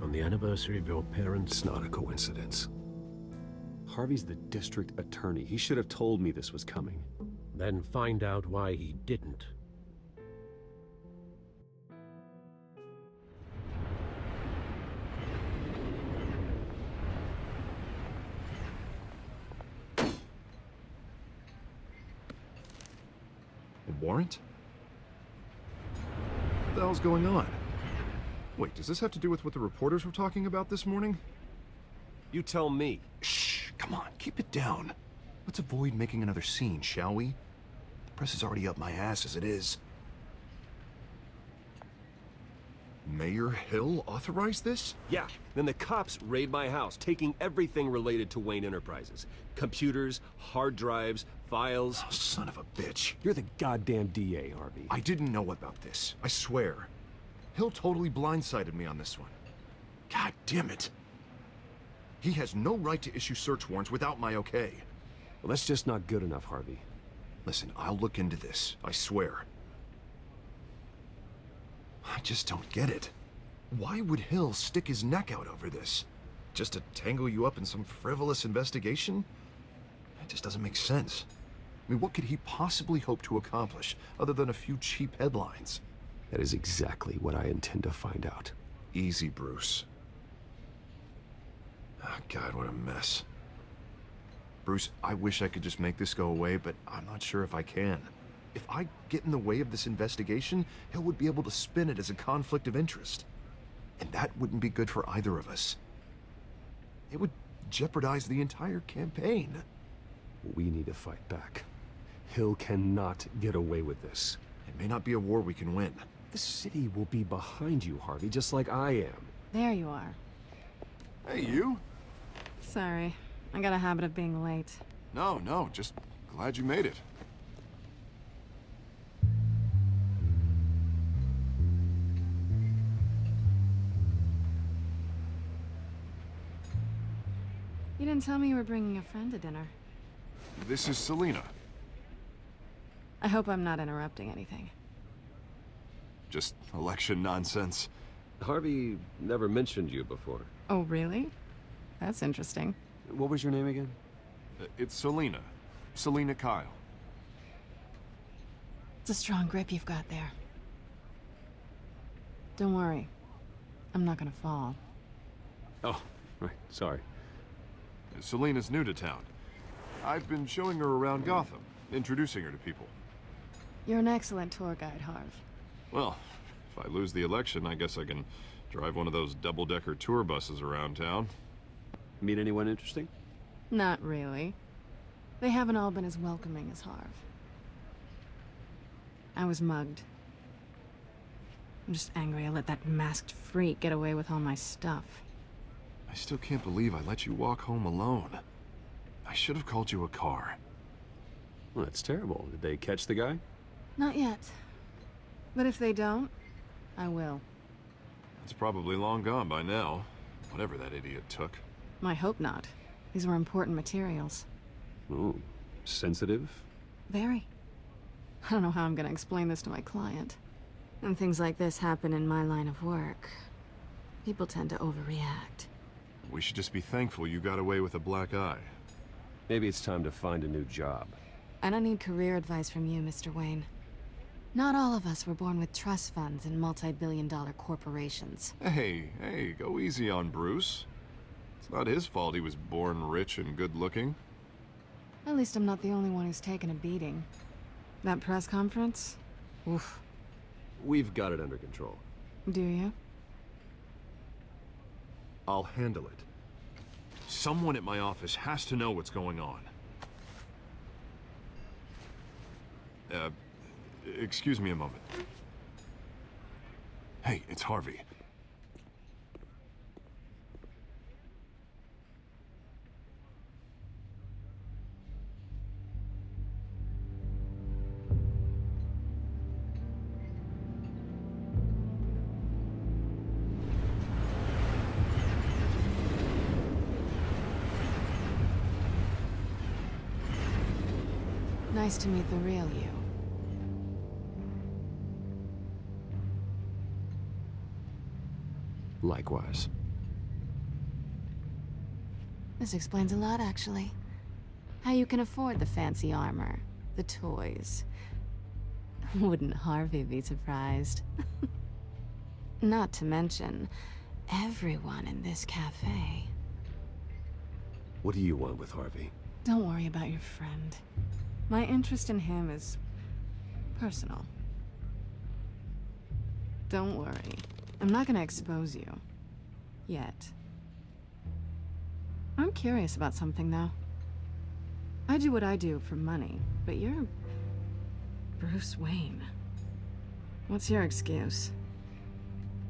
on the anniversary of your parents'... It's not a coincidence. Harvey's the district attorney. He should have told me this was coming. Then find out why he didn't. A warrant? What the hell's going on? Wait, does this have to do with what the reporters were talking about this morning? You tell me. Shh, come on, keep it down. Let's avoid making another scene, shall we? The press is already up my ass as it is. Mayor Hill authorized this? Yeah, then the cops raid my house, taking everything related to Wayne Enterprises. Computers, hard drives, files. Oh, son of a bitch. You're the goddamn DA, Harvey. I didn't know about this, I swear. Hill totally blindsided me on this one. God damn it. He has no right to issue search warrants without my okay. Well, that's just not good enough, Harvey. Listen, I'll look into this, I swear. I just don't get it. Why would Hill stick his neck out over this? Just to tangle you up in some frivolous investigation? It just doesn't make sense. I mean, what could he possibly hope to accomplish other than a few cheap headlines? That is exactly what I intend to find out. Easy, Bruce. Oh, God, what a mess. Bruce, I wish I could just make this go away, but I'm not sure if I can. If I get in the way of this investigation, Hill would be able to spin it as a conflict of interest. And that wouldn't be good for either of us. It would jeopardize the entire campaign. We need to fight back. Hill cannot get away with this. It may not be a war we can win. The city will be behind you, Harvey, just like I am. There you are. Hey, you? Sorry. I got a habit of being late. No, just glad you made it. You didn't tell me you were bringing a friend to dinner. This is Selina. I hope I'm not interrupting anything. Just election nonsense. Harvey never mentioned you before. Oh, really? That's interesting. What was your name again? It's Selina. Selina Kyle. It's a strong grip you've got there. Don't worry. I'm not gonna fall. Oh, right. Sorry. Selina's new to town. I've been showing her around Gotham, introducing her to people. You're an excellent tour guide, Harv. Well, if I lose the election, I guess I can drive one of those double-decker tour buses around town. Meet anyone interesting? Not really. They haven't all been as welcoming as Harv. I was mugged. I'm just angry I let that masked freak get away with all my stuff. I still can't believe I let you walk home alone. I should have called you a car. Well, that's terrible. Did they catch the guy? Not yet. But if they don't, I will. It's probably long gone by now. Whatever that idiot took. I hope not. These were important materials. Ooh, sensitive? Very. I don't know how I'm gonna explain this to my client. And things like this happen in my line of work. People tend to overreact. We should just be thankful you got away with a black eye. Maybe it's time to find a new job. I don't need career advice from you, Mr. Wayne. Not all of us were born with trust funds and multi-billion-dollar corporations. Hey, go easy on Bruce. It's not his fault he was born rich and good-looking. At least I'm not the only one who's taken a beating. That press conference? Oof. We've got it under control. Do you? I'll handle it. Someone at my office has to know what's going on. Excuse me a moment. Hey, it's Harvey. Nice to meet the real you. Likewise. This explains a lot, actually. How you can afford the fancy armor, the toys. Wouldn't Harvey be surprised? Not to mention, everyone in this cafe. What do you want with Harvey? Don't worry about your friend. My interest in him is personal. Don't worry. I'm not gonna expose you. Yet. I'm curious about something, though. I do what I do for money, but you're Bruce Wayne. What's your excuse?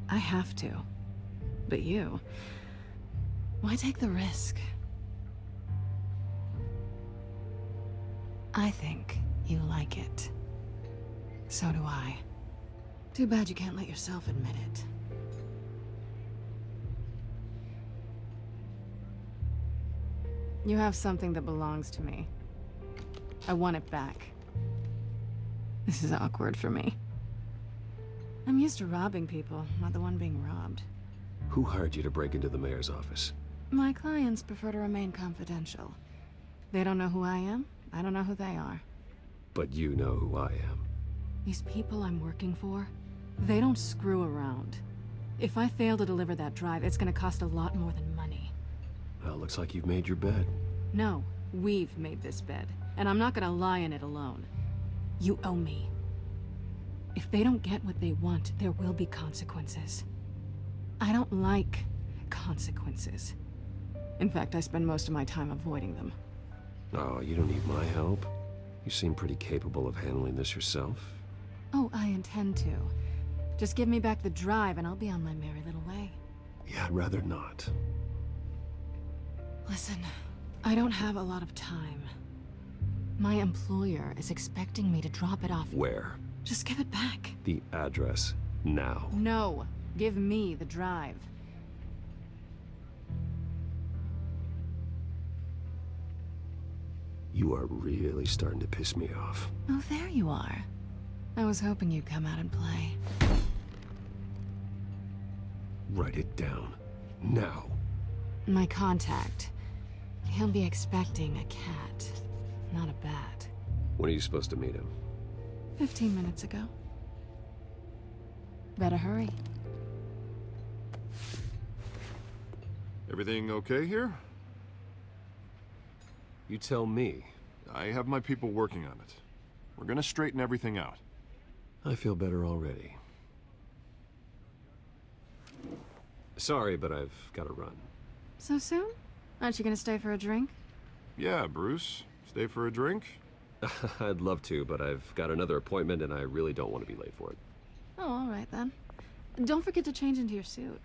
I have to. But you... why take the risk? I think you like it. So do I. Too bad you can't let yourself admit it. You have something that belongs to me. I want it back. This is awkward for me. I'm used to robbing people, not the one being robbed. Who hired you to break into the mayor's office? My clients prefer to remain confidential. They don't know who I am, I don't know who they are. But you know who I am. These people I'm working for, they don't screw around. If I fail to deliver that drive, it's gonna cost a lot more than money. Well, looks like you've made your bed. No, we've made this bed, and I'm not gonna lie in it alone. You owe me. If they don't get what they want, there will be consequences. I don't like consequences. In fact, I spend most of my time avoiding them. Oh, you don't need my help. You seem pretty capable of handling this yourself. Oh, I intend to. Just give me back the drive and I'll be on my merry little way. Yeah, I'd rather not. Listen, I don't have a lot of time. My employer is expecting me to drop it off. Where? Just give it back. The address, now. No, give me the drive. You are really starting to piss me off. Oh, there you are. I was hoping you'd come out and play. Write it down. Now. My contact. He'll be expecting a cat, not a bat. When are you supposed to meet him? 15 minutes ago. Better hurry. Everything okay here? You tell me. I have my people working on it. We're gonna straighten everything out. I feel better already. Sorry, but I've got to run. So soon? Aren't you gonna stay for a drink? Yeah, Bruce. Stay for a drink? I'd love to, but I've got another appointment and I really don't want to be late for it. Oh, all right then. Don't forget to change into your suit.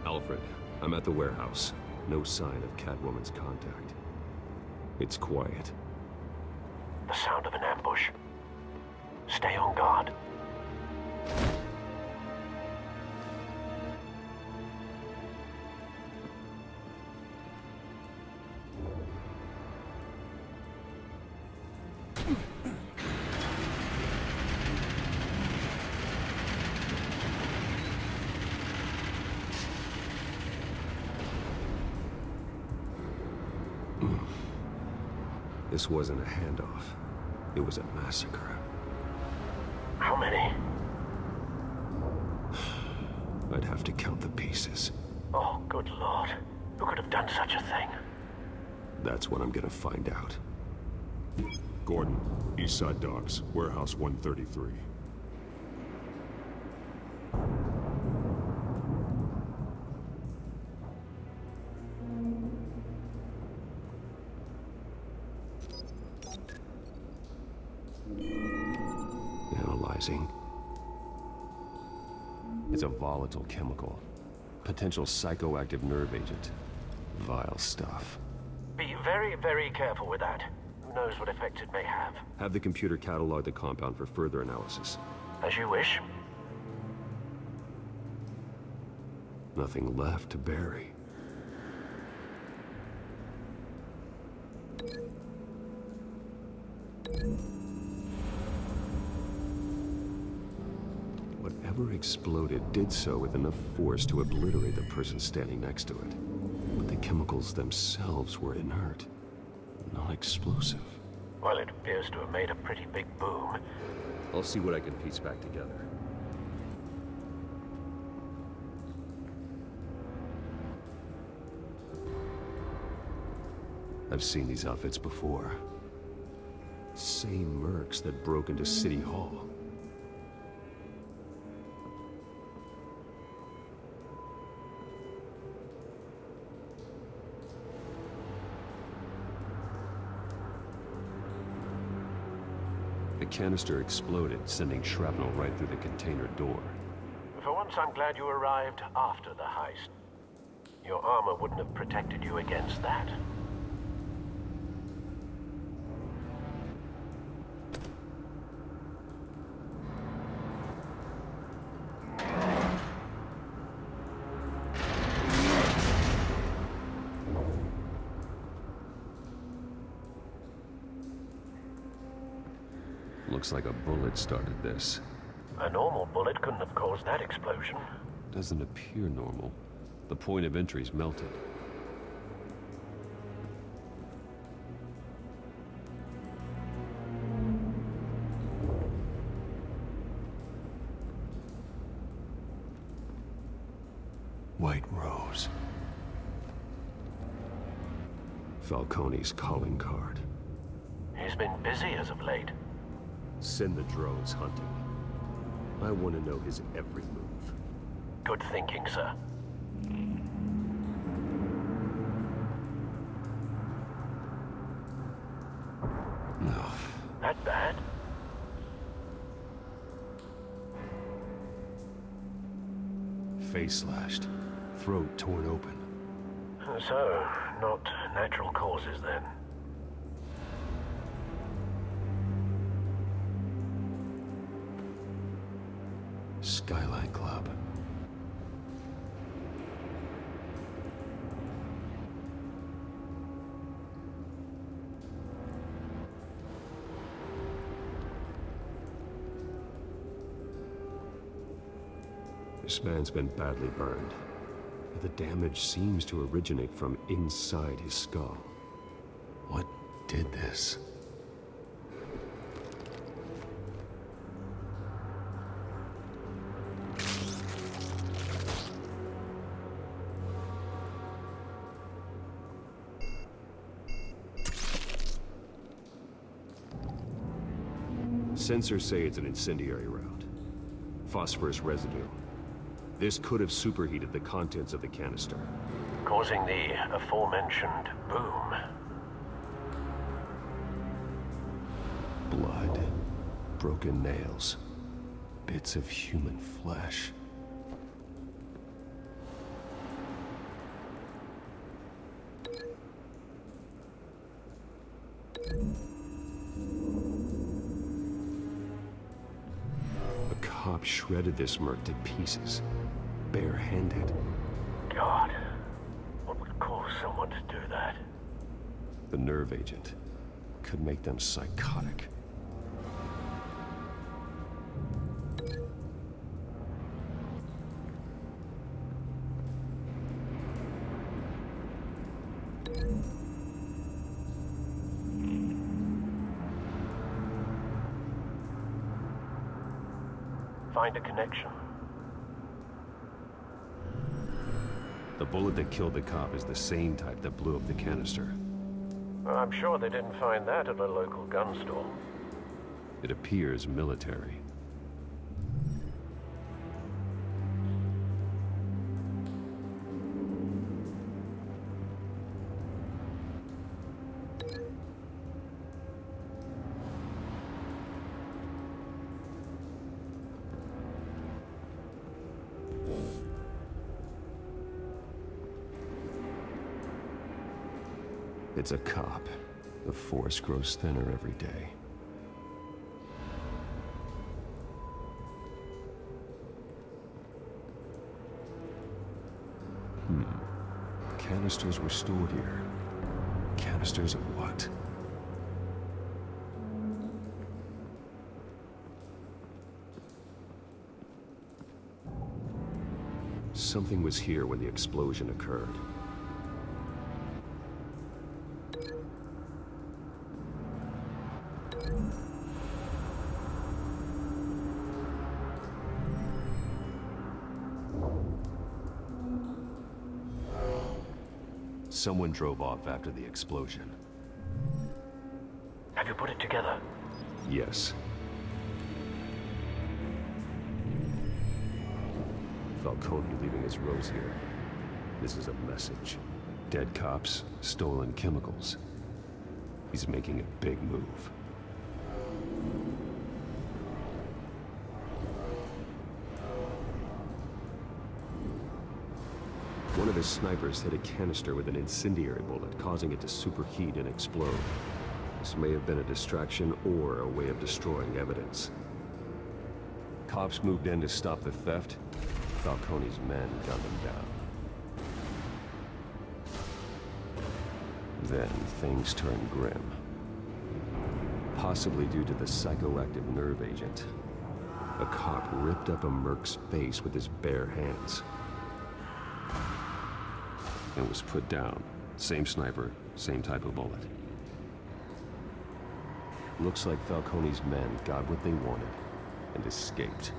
Alfred, I'm at the warehouse. No sign of Catwoman's contact. It's quiet. The sound of an ambush. Stay on guard. This wasn't a handoff. It was a massacre. How many? I'd have to count the pieces. Oh, good Lord. Who could have done such a thing? That's what I'm gonna find out. Gordon, East Side Docks, Warehouse 133. Analyzing. It's a volatile chemical. Potential psychoactive nerve agent. Vile stuff. Be very, very careful with that. Who knows what effect it may have. Have the computer catalog the compound for further analysis. As you wish. Nothing left to bury. Whatever exploded did so with enough force to obliterate the person standing next to it. But the chemicals themselves were inert, not explosive. Well, it appears to have made a pretty big boom. I'll see what I can piece back together. I've seen these outfits before. Same mercs that broke into City Hall. The canister exploded, sending shrapnel right through the container door. For once, I'm glad you arrived after the heist. Your armor wouldn't have protected you against that. Looks like a bullet started this. A normal bullet couldn't have caused that explosion. Doesn't appear normal. The point of entry's melted. White Rose. Falcone's calling card. He's been busy as of late. Send the drones hunting. I want to know his every move. Good thinking, sir. No. That bad? Face slashed. Throat torn open. So, not natural causes then. Skyline Club. This man's been badly burned. The damage seems to originate from inside his skull. What did this? Sensors say it's an incendiary route. Phosphorus residue. This could have superheated the contents of the canister, causing the aforementioned boom. Blood. Broken nails. Bits of human flesh. Cop shredded this merc to pieces, bare-handed. God, what would cause someone to do that? The nerve agent could make them psychotic. Find a connection. The bullet that killed the cop is the same type that blew up the canister. I'm sure they didn't find that at a local gun store. It appears military. It's a cop. The force grows thinner every day. Canisters were stored here. Canisters of what? Something was here when the explosion occurred. Someone drove off after the explosion. Have you put it together? Yes. Falcone leaving his rose here. This is a message. Dead cops, stolen chemicals. He's making a big move. his snipers hit a canister with an incendiary bullet, causing it to superheat and explode. This may have been a distraction or a way of destroying evidence. Cops moved in to stop the theft. Falcone's men gunned them down. Then things turned grim. Possibly due to the psychoactive nerve agent. A cop ripped up a merc's face with his bare hands. And was put down. Same sniper, same type of bullet. Looks like Falcone's men got what they wanted and escaped.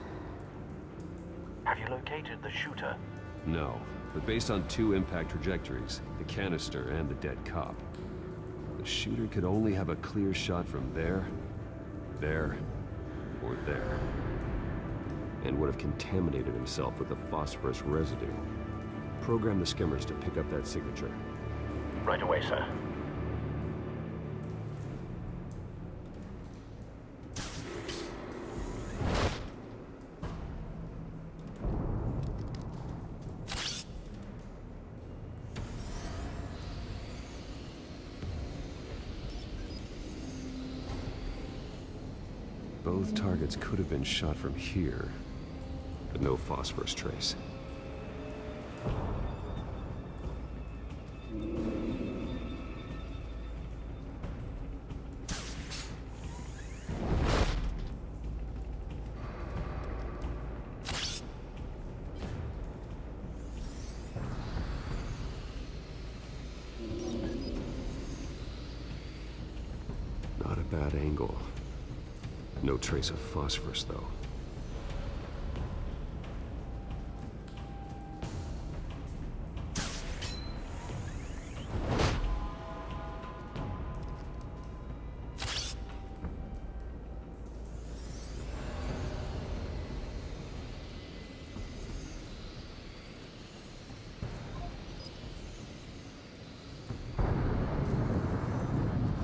Have you located the shooter? No, but based on 2 impact trajectories, the canister and the dead cop, the shooter could only have a clear shot from there, or there, and would have contaminated himself with the phosphorus residue. Program the skimmers to pick up that signature. Right away, sir. Both targets could have been shot from here, but no phosphorus trace. Not a bad angle. No trace of phosphorus, though.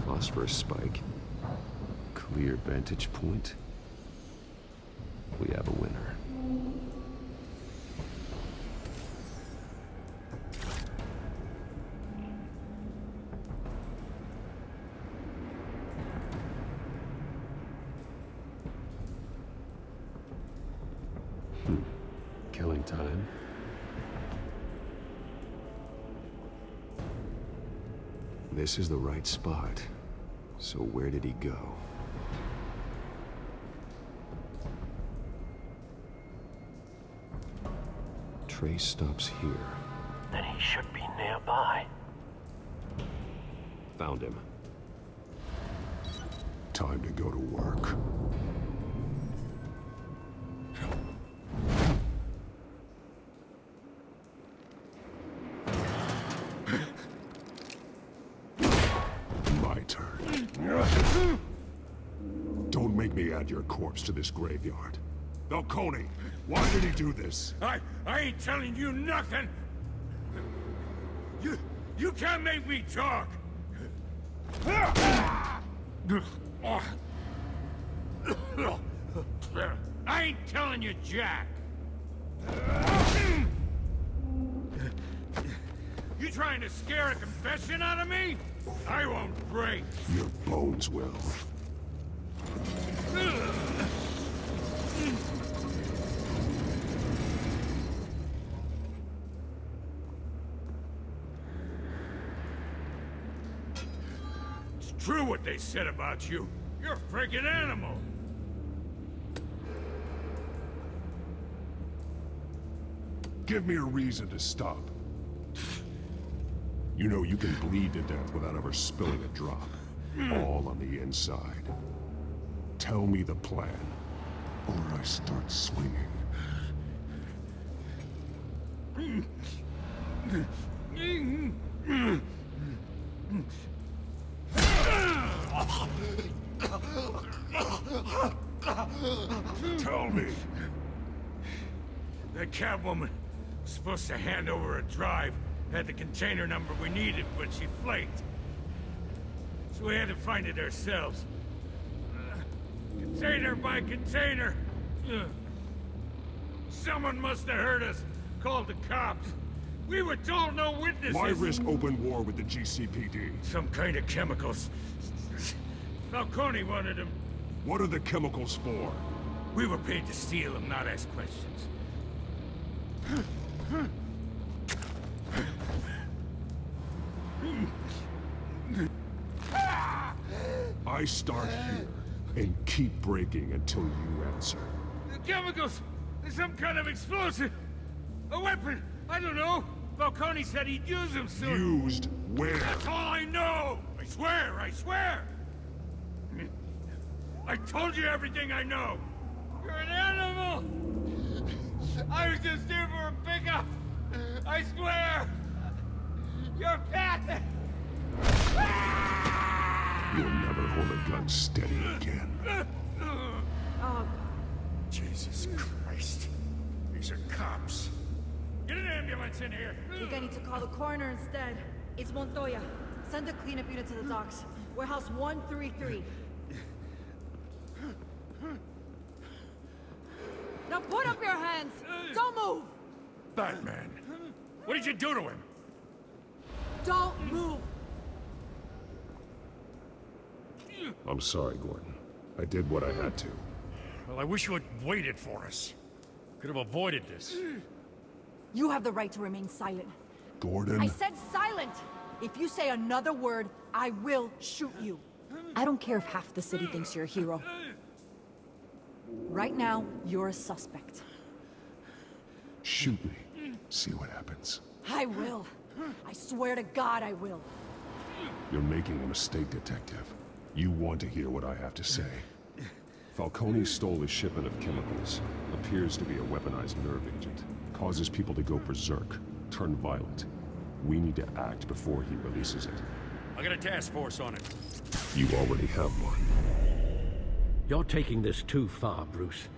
Phosphorus spike. Clear vantage point. We have a winner. Killing time. This is the right spot. So where did he go? Trace stops here. Then he should be nearby. Found him. Time to go to work. My turn. Don't make me add your corpse to this graveyard. Falcone, why did he do this? I ain't telling you nothing! You can't make me talk! I ain't telling you jack! You trying to scare a confession out of me? I won't break! Your bones will. It's true what they said about you. You're a freaking animal. Give me a reason to stop. You know you can bleed to death without ever spilling a drop. All on the inside. Tell me the plan, or I start swinging. Tell me. That Catwoman was supposed to hand over a drive, had the container number we needed, but she flaked. So we had to find it ourselves. Container by container. Someone must have heard us, called the cops. We were told no witnesses! Why risk open war with the GCPD? Some kind of chemicals. Falcone wanted them. What are the chemicals for? We were paid to steal them, not ask questions. I start here and keep breaking until you answer. The chemicals! There's some kind of explosive! A weapon! I don't know! Falcone said he'd use them soon! Used where? That's all I know! I swear! I swear! I told you everything I know! You're an animal! I was just here for a pickup! I swear! You're Pat! You'll never hold a gun steady again. Oh, Jesus Christ. These are cops. Get an ambulance in here! I think I need to call the coroner instead. It's Montoya. Send a cleanup unit to the docks. Warehouse 133. Now put up your hands! Don't move! Batman! What did you do to him? Don't move! I'm sorry, Gordon. I did what I had to. Well, I wish you had waited for us. Could have avoided this. You have the right to remain silent. Gordon? I said silent! If you say another word, I will shoot you. I don't care if half the city thinks you're a hero. Right now, you're a suspect. Shoot me. See what happens. I will. I swear to God I will. You're making a mistake, Detective. You want to hear what I have to say. Falcone stole a shipment of chemicals. Appears to be a weaponized nerve agent. Causes people to go berserk, turn violent. We need to act before he releases it. I got a task force on it. You already have one. You're taking this too far, Bruce.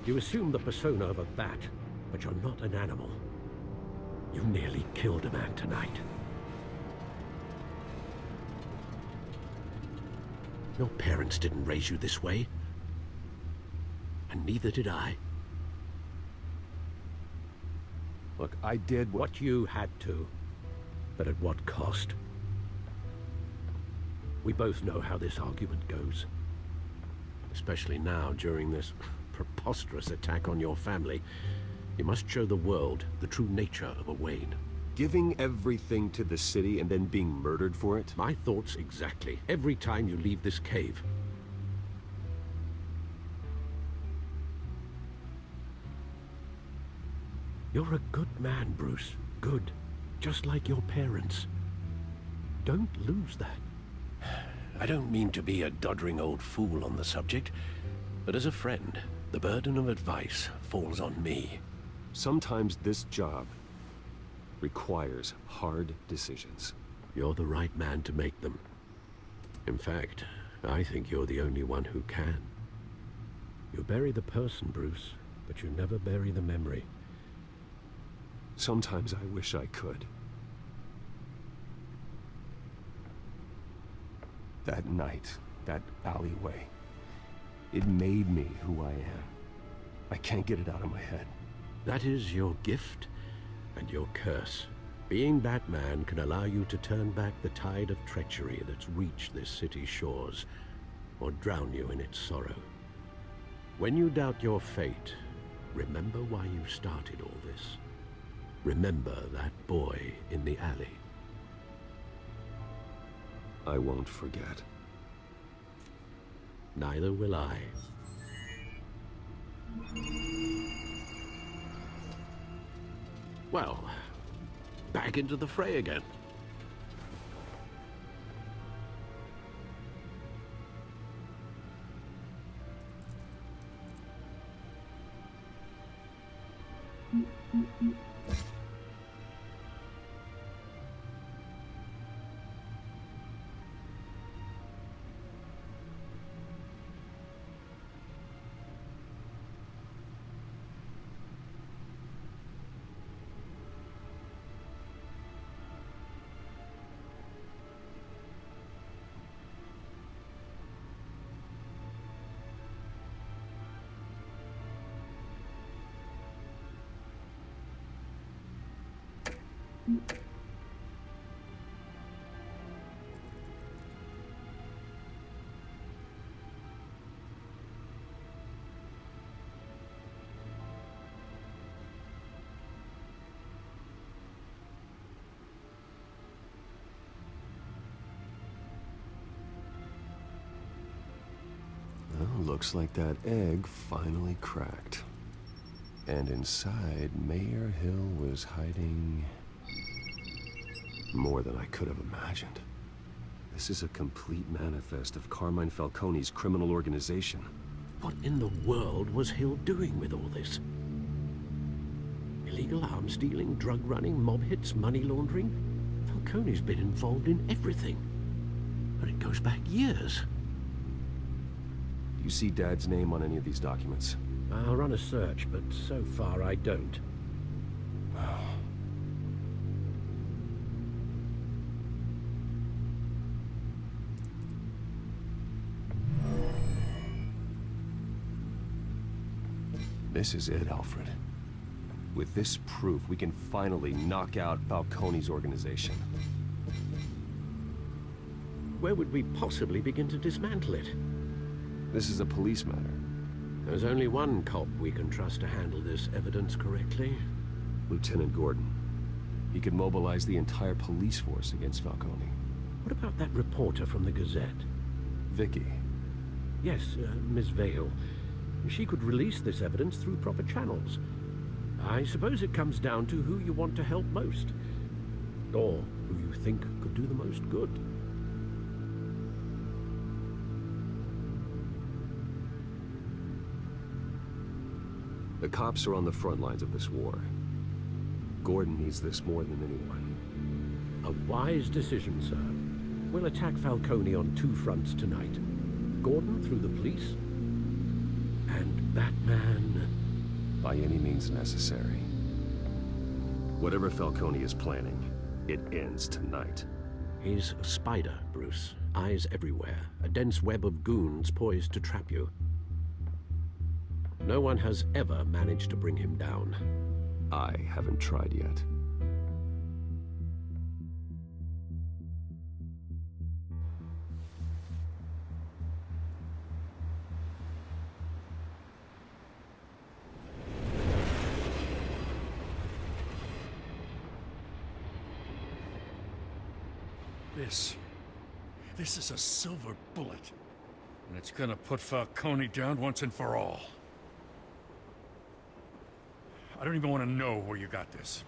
You assume the persona of a bat, but you're not an animal. You nearly killed a man tonight. Your parents didn't raise you this way. And neither did I. Look, I did what you had to. But at what cost? We both know how this argument goes. Especially now, during this preposterous attack on your family. You must show the world the true nature of a Wayne. Giving everything to the city and then being murdered for it? My thoughts exactly. Every time you leave this cave. You're a good man, Bruce. Good. Just like your parents. Don't lose that. I don't mean to be a doddering old fool on the subject, but as a friend, the burden of advice falls on me. Sometimes this job requires hard decisions. You're the right man to make them. In fact, I think you're the only one who can. You bury the person, Bruce, but you never bury the memory. Sometimes I wish I could. That night, that alleyway, it made me who I am. I can't get it out of my head. That is your gift and your curse. Being Batman can allow you to turn back the tide of treachery that's reached this city's shores, or drown you in its sorrow. When you doubt your fate, remember why you started all this. Remember that boy in the alley. I won't forget. Neither will I. Well, back into the fray again. Well, looks like that egg finally cracked. And inside, Mayor Hill was hiding more than I could have imagined. This is a complete manifest of Carmine Falcone's criminal organization. What in the world was Hill doing with all this? Illegal arms dealing, drug running, mob hits, money laundering? Falcone's been involved in everything. But it goes back years. Do you see Dad's name on any of these documents? I'll run a search, but so far I don't. This is it, Alfred. With this proof, we can finally knock out Falcone's organization. Where would we possibly begin to dismantle it? This is a police matter. There's only one cop we can trust to handle this evidence correctly. Lieutenant Gordon. He could mobilize the entire police force against Falcone. What about that reporter from the Gazette? Vicky. Yes, Miss Vale. She could release this evidence through proper channels. I suppose it comes down to who you want to help most. Or who you think could do the most good. The cops are on the front lines of this war. Gordon needs this more than anyone. A wise decision, sir. We'll attack Falcone on two fronts tonight. Gordon through the police, and Batman... by any means necessary. Whatever Falcone is planning, it ends tonight. He's a spider, Bruce. Eyes everywhere. A dense web of goons poised to trap you. No one has ever managed to bring him down. I haven't tried yet. This is a silver bullet. And it's gonna put Falcone down once and for all. I don't even want to know where you got this.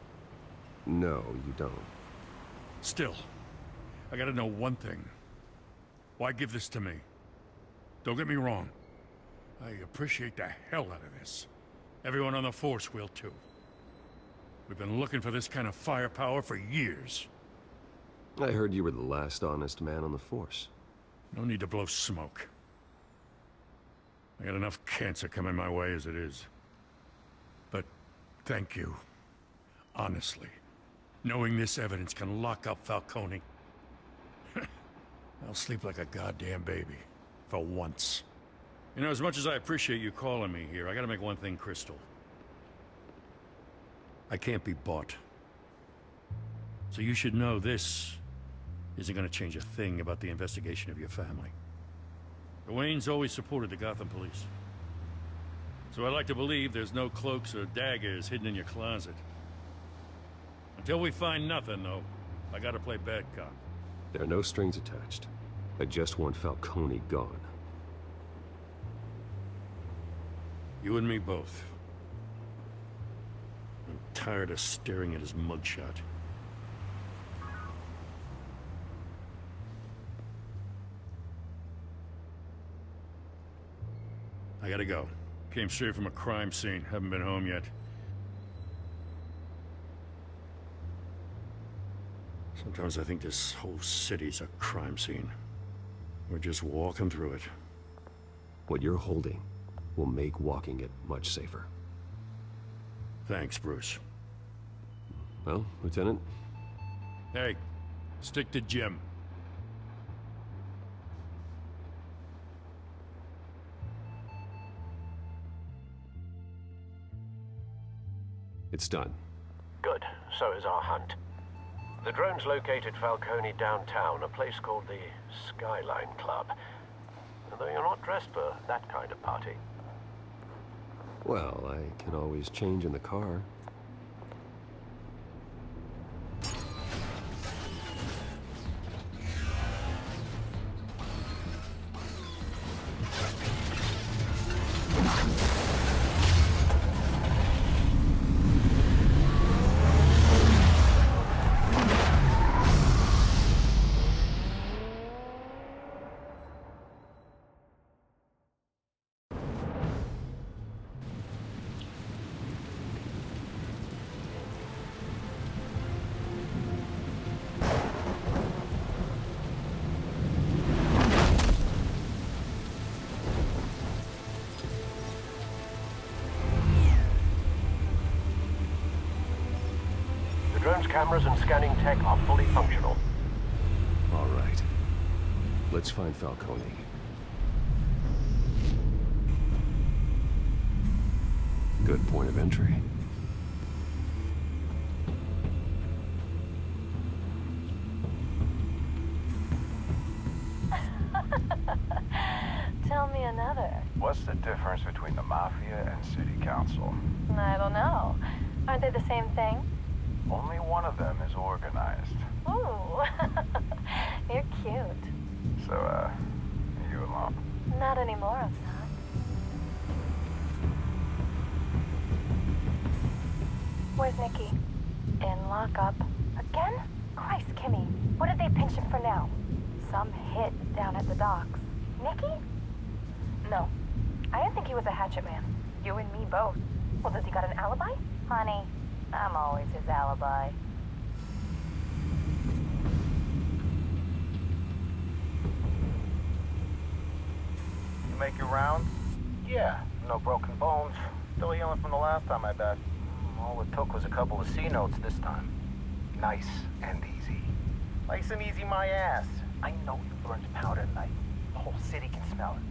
No, you don't. Still, I gotta know one thing. Why give this to me? Don't get me wrong. I appreciate the hell out of this. Everyone on the force will too. We've been looking for this kind of firepower for years. I heard you were the last honest man on the force. No need to blow smoke. I got enough cancer coming my way as it is. But thank you. Honestly. Knowing this evidence can lock up Falcone. I'll sleep like a goddamn baby. For once. You know, as much as I appreciate you calling me here, I gotta make one thing crystal. I can't be bought. So you should know this isn't gonna change a thing about the investigation of your family. The Waynes always supported the Gotham police. So I like to believe there's no cloaks or daggers hidden in your closet. Until we find nothing, though, I gotta play bad cop. There are no strings attached. I just want Falcone gone. You and me both. I'm tired of staring at his mugshot. I gotta go. Came straight from a crime scene. Haven't been home yet. Sometimes I think this whole city's a crime scene. We're just walking through it. What you're holding will make walking it much safer. Thanks, Bruce. Well, Lieutenant? Hey, stick to Jim. It's done. Good. So is our hunt. The drones located Falcone downtown, a place called the Skyline Club. Though you're not dressed for that kind of party. Well, I can always change in the car. Drone's cameras and scanning tech are fully functional. All right. Let's find Falcone. Good point of entry. Tell me another. What's the difference between the Mafia and City Council? I don't know. Aren't they the same thing? Only one of them is organized. Ooh, you're cute. So, are you alone? Not anymore, I'm not. Where's Nikki? In lockup. Again? Christ, Kimmy. What did they pinch him for now? Some hit down at the docks. Nikki? No. I didn't think he was a hatchet man. You and me both. Well, does he got an alibi? Honey, I'm always his alibi. You make your rounds? Yeah, no broken bones. Still healing from the last time I bet. All it took was a couple of C notes this time. Nice and easy. Nice and easy my ass. I know you burned powder tonight. The whole city can smell it.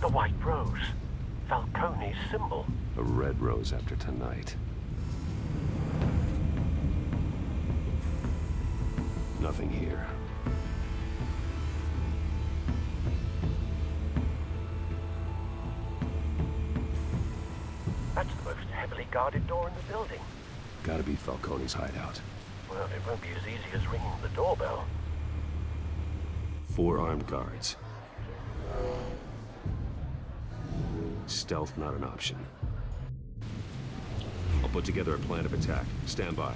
The white rose. Falcone's symbol. A red rose after tonight. Nothing here. That's the most heavily guarded door in the building. Gotta be Falcone's hideout. Well, it won't be as easy as ringing the doorbell. 4 armed guards. Stealth not an option. I'll put together a plan of attack. Stand by.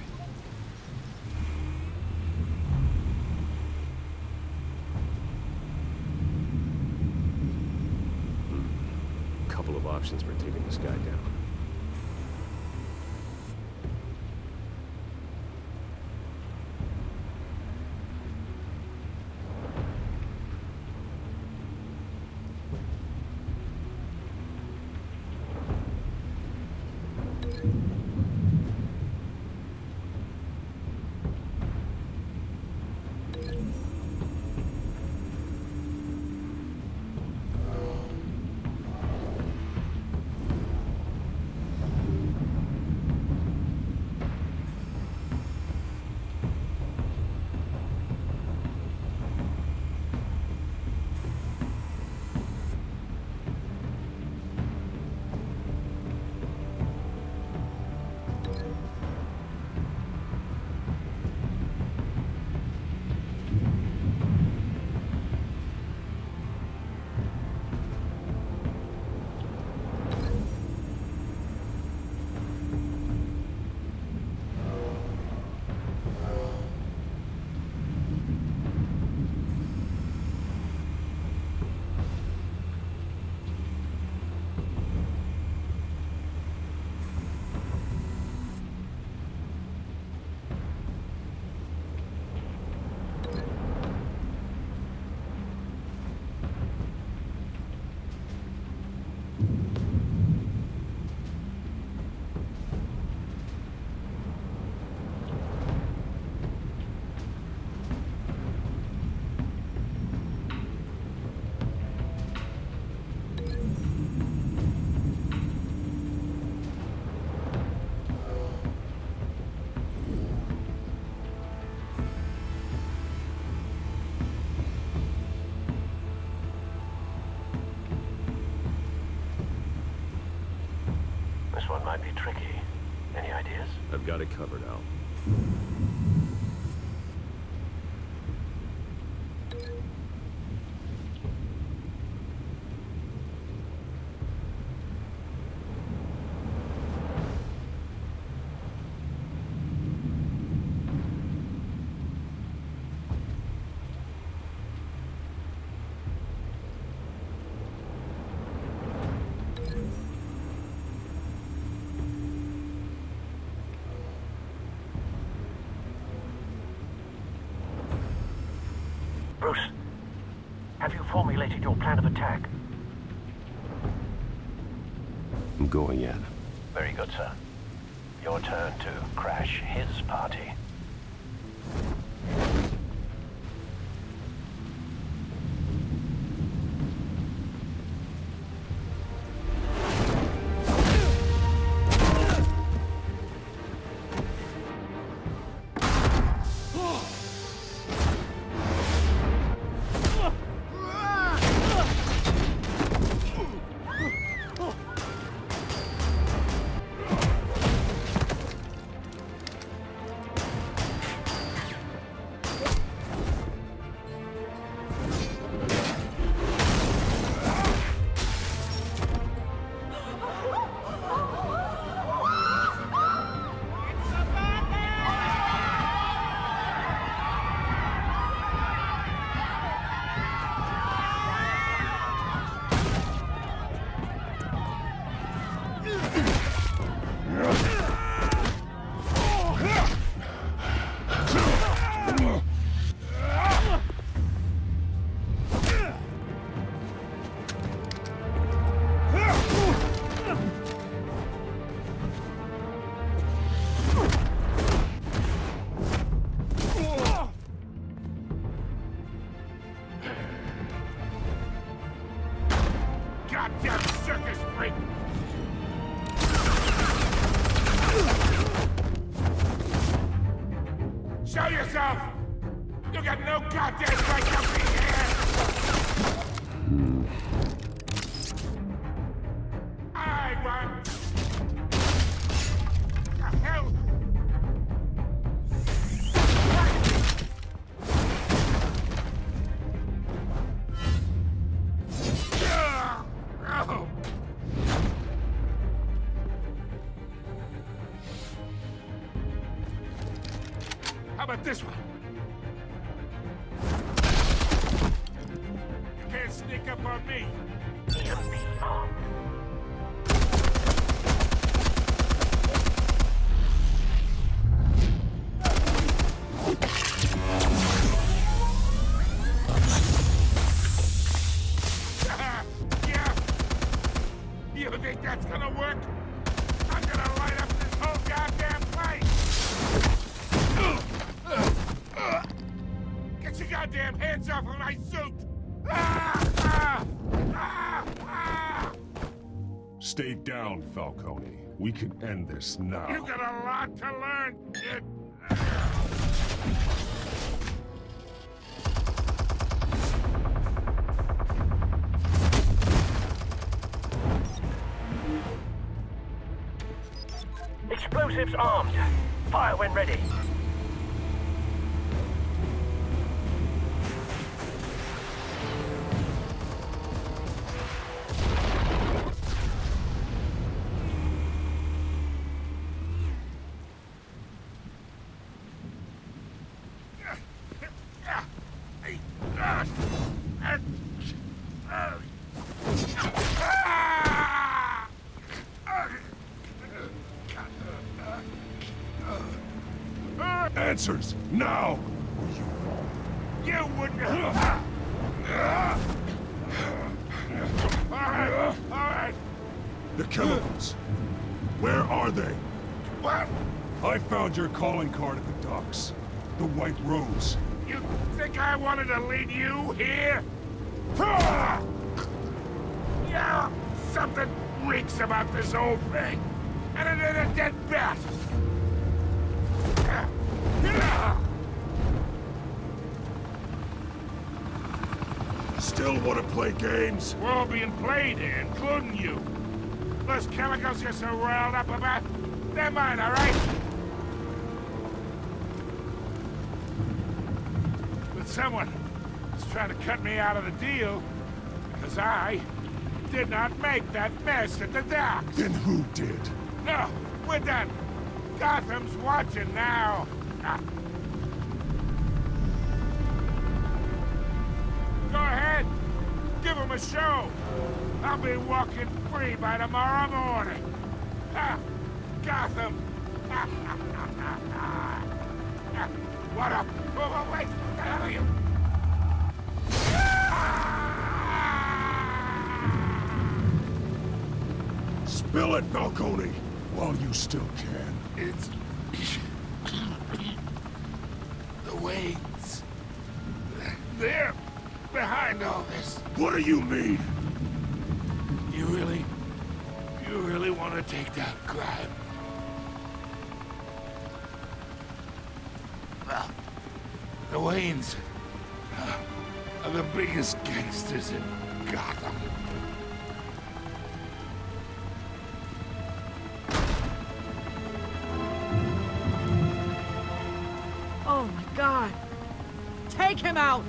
Couple of options for taking this guy down. one might be tricky. Any ideas? I've got it covered, Al. Bruce, have you formulated your plan of attack? I'm going in. Very good, sir. Your turn to crash his party. Goddamn circus freak! Show yourself! You got no goddamn right to be here! I run! The hell? How about this one? You can't sneak up on me. Yeah. You think that's gonna work? I'm gonna light up this whole goddamn place. Get your goddamn hands off of my suit! Stay down, Falcone. We can end this now. You got a lot to learn, kid. Explosives armed. Fire when ready. Answers, now! You wouldn't. All right. The chemicals. Where are they? What? I found your calling card at the docks. The White Rose. You think I wanted to lead you here? Yeah, something reeks about this whole thing. And it ain't a dead bat. Still want to play games? We're all being played here, including you. Those chemicals you're so riled up about, they're mine, all right? But someone is trying to cut me out of the deal because I did not make that mess at the docks. Then who did? No, we're done. Gotham's watching now. Go ahead. Give them a show. I'll be walking free by tomorrow morning. Gotham. What up? Oh, wait. What the hell are you? Spill it, Falcone, while you still can. It's... the Waynes. They're behind all this. What do you mean? You really want to take that crime? Well, the Waynes are the biggest gangsters in Gotham. Oh my God! Take him out!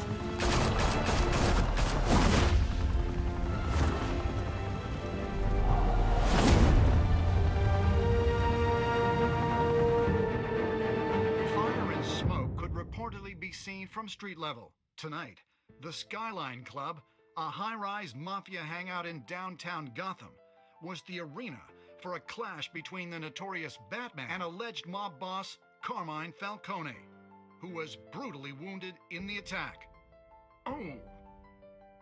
Fire and smoke could reportedly be seen from street level. Tonight, the Skyline Club, a high-rise mafia hangout in downtown Gotham, was the arena for a clash between the notorious Batman and alleged mob boss Carmine Falcone, who was brutally wounded in the attack. Oh!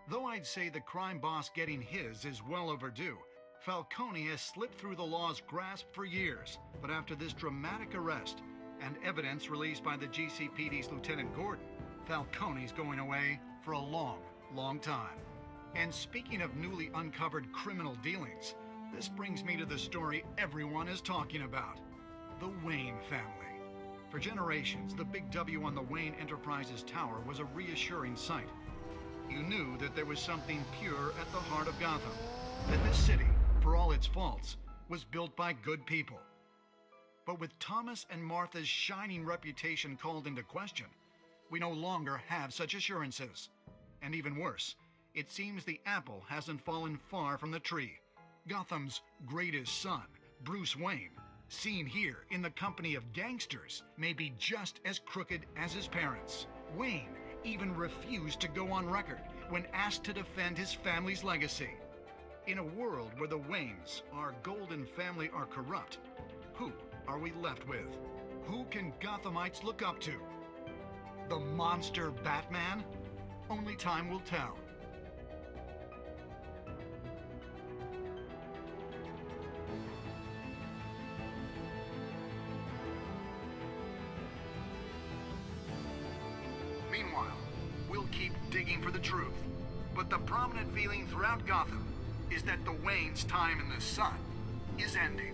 Though I'd say the crime boss getting his is well overdue, Falcone has slipped through the law's grasp for years. But after this dramatic arrest and evidence released by the GCPD's Lieutenant Gordon, Falcone's going away for a long, long time. And speaking of newly uncovered criminal dealings, this brings me to the story everyone is talking about: the Wayne family. For generations, the big W on the Wayne Enterprises Tower was a reassuring sight. You knew that there was something pure at the heart of Gotham, that this city, for all its faults, was built by good people. But with Thomas and Martha's shining reputation called into question, we no longer have such assurances. And even worse, it seems the apple hasn't fallen far from the tree. Gotham's greatest son, Bruce Wayne, seen here in the company of gangsters, may be just as crooked as his parents. Wayne even refused to go on record when asked to defend his family's legacy. In a world where the Waynes, our golden family, are corrupt, who are we left with? Who can Gothamites look up to? The monster Batman? Only time will tell. Meanwhile, we'll keep digging for the truth. But the prominent feeling throughout Gotham is that the Waynes' time in the sun is ending.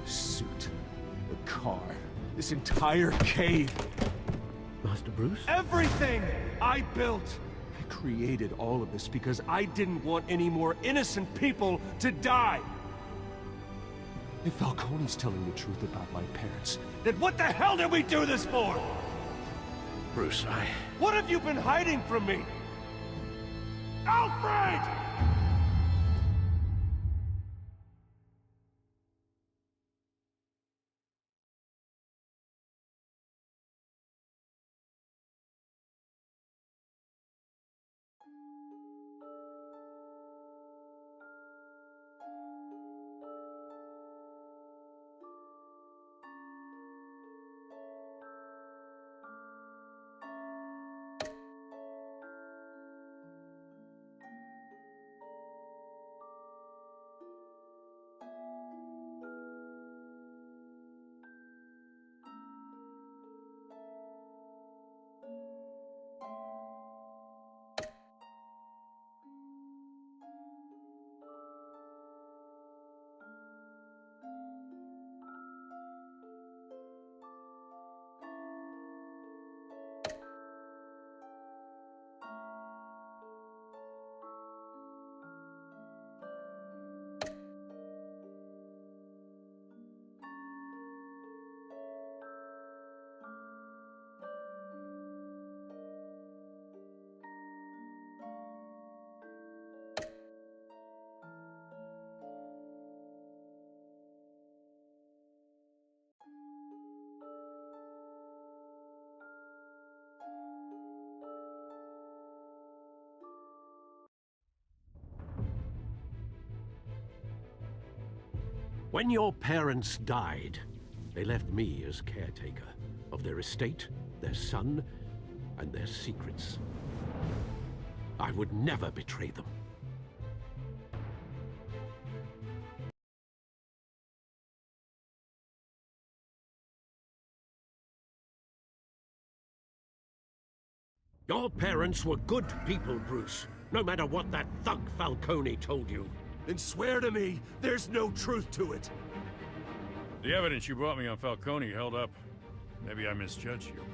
The suit, the car, this entire cave. Master Bruce? Everything I built! I created all of this because I didn't want any more innocent people to die! If Falcone's telling the truth about my parents, then what the hell did we do this for? Bruce, What have you been hiding from me? Alfred! When your parents died, they left me as caretaker of their estate, their son, and their secrets. I would never betray them. Your parents were good people, Bruce. No matter what that thug Falcone told you. Then swear to me there's no truth to it. The evidence you brought me on Falcone held up. Maybe I misjudged you.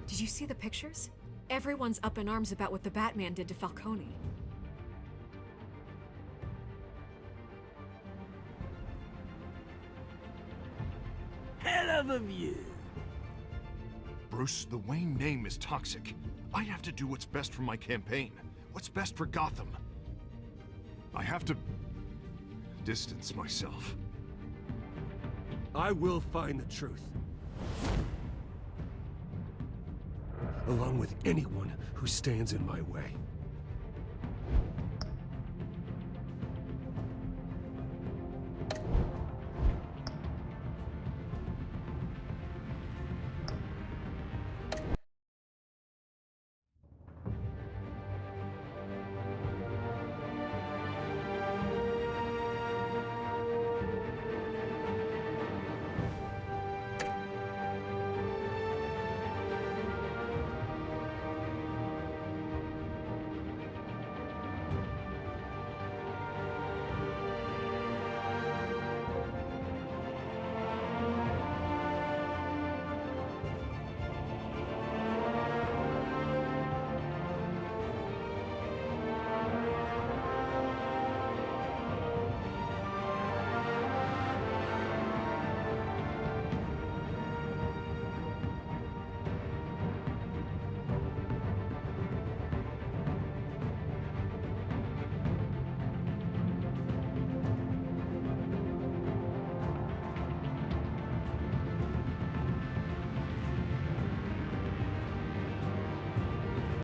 Did you see the pictures? Everyone's up in arms about what the Batman did to Falcone. Hell of a view. Bruce, the Wayne name is toxic. I have to do what's best for my campaign. What's best for Gotham. I have to distance myself. I will find the truth. Along with anyone who stands in my way.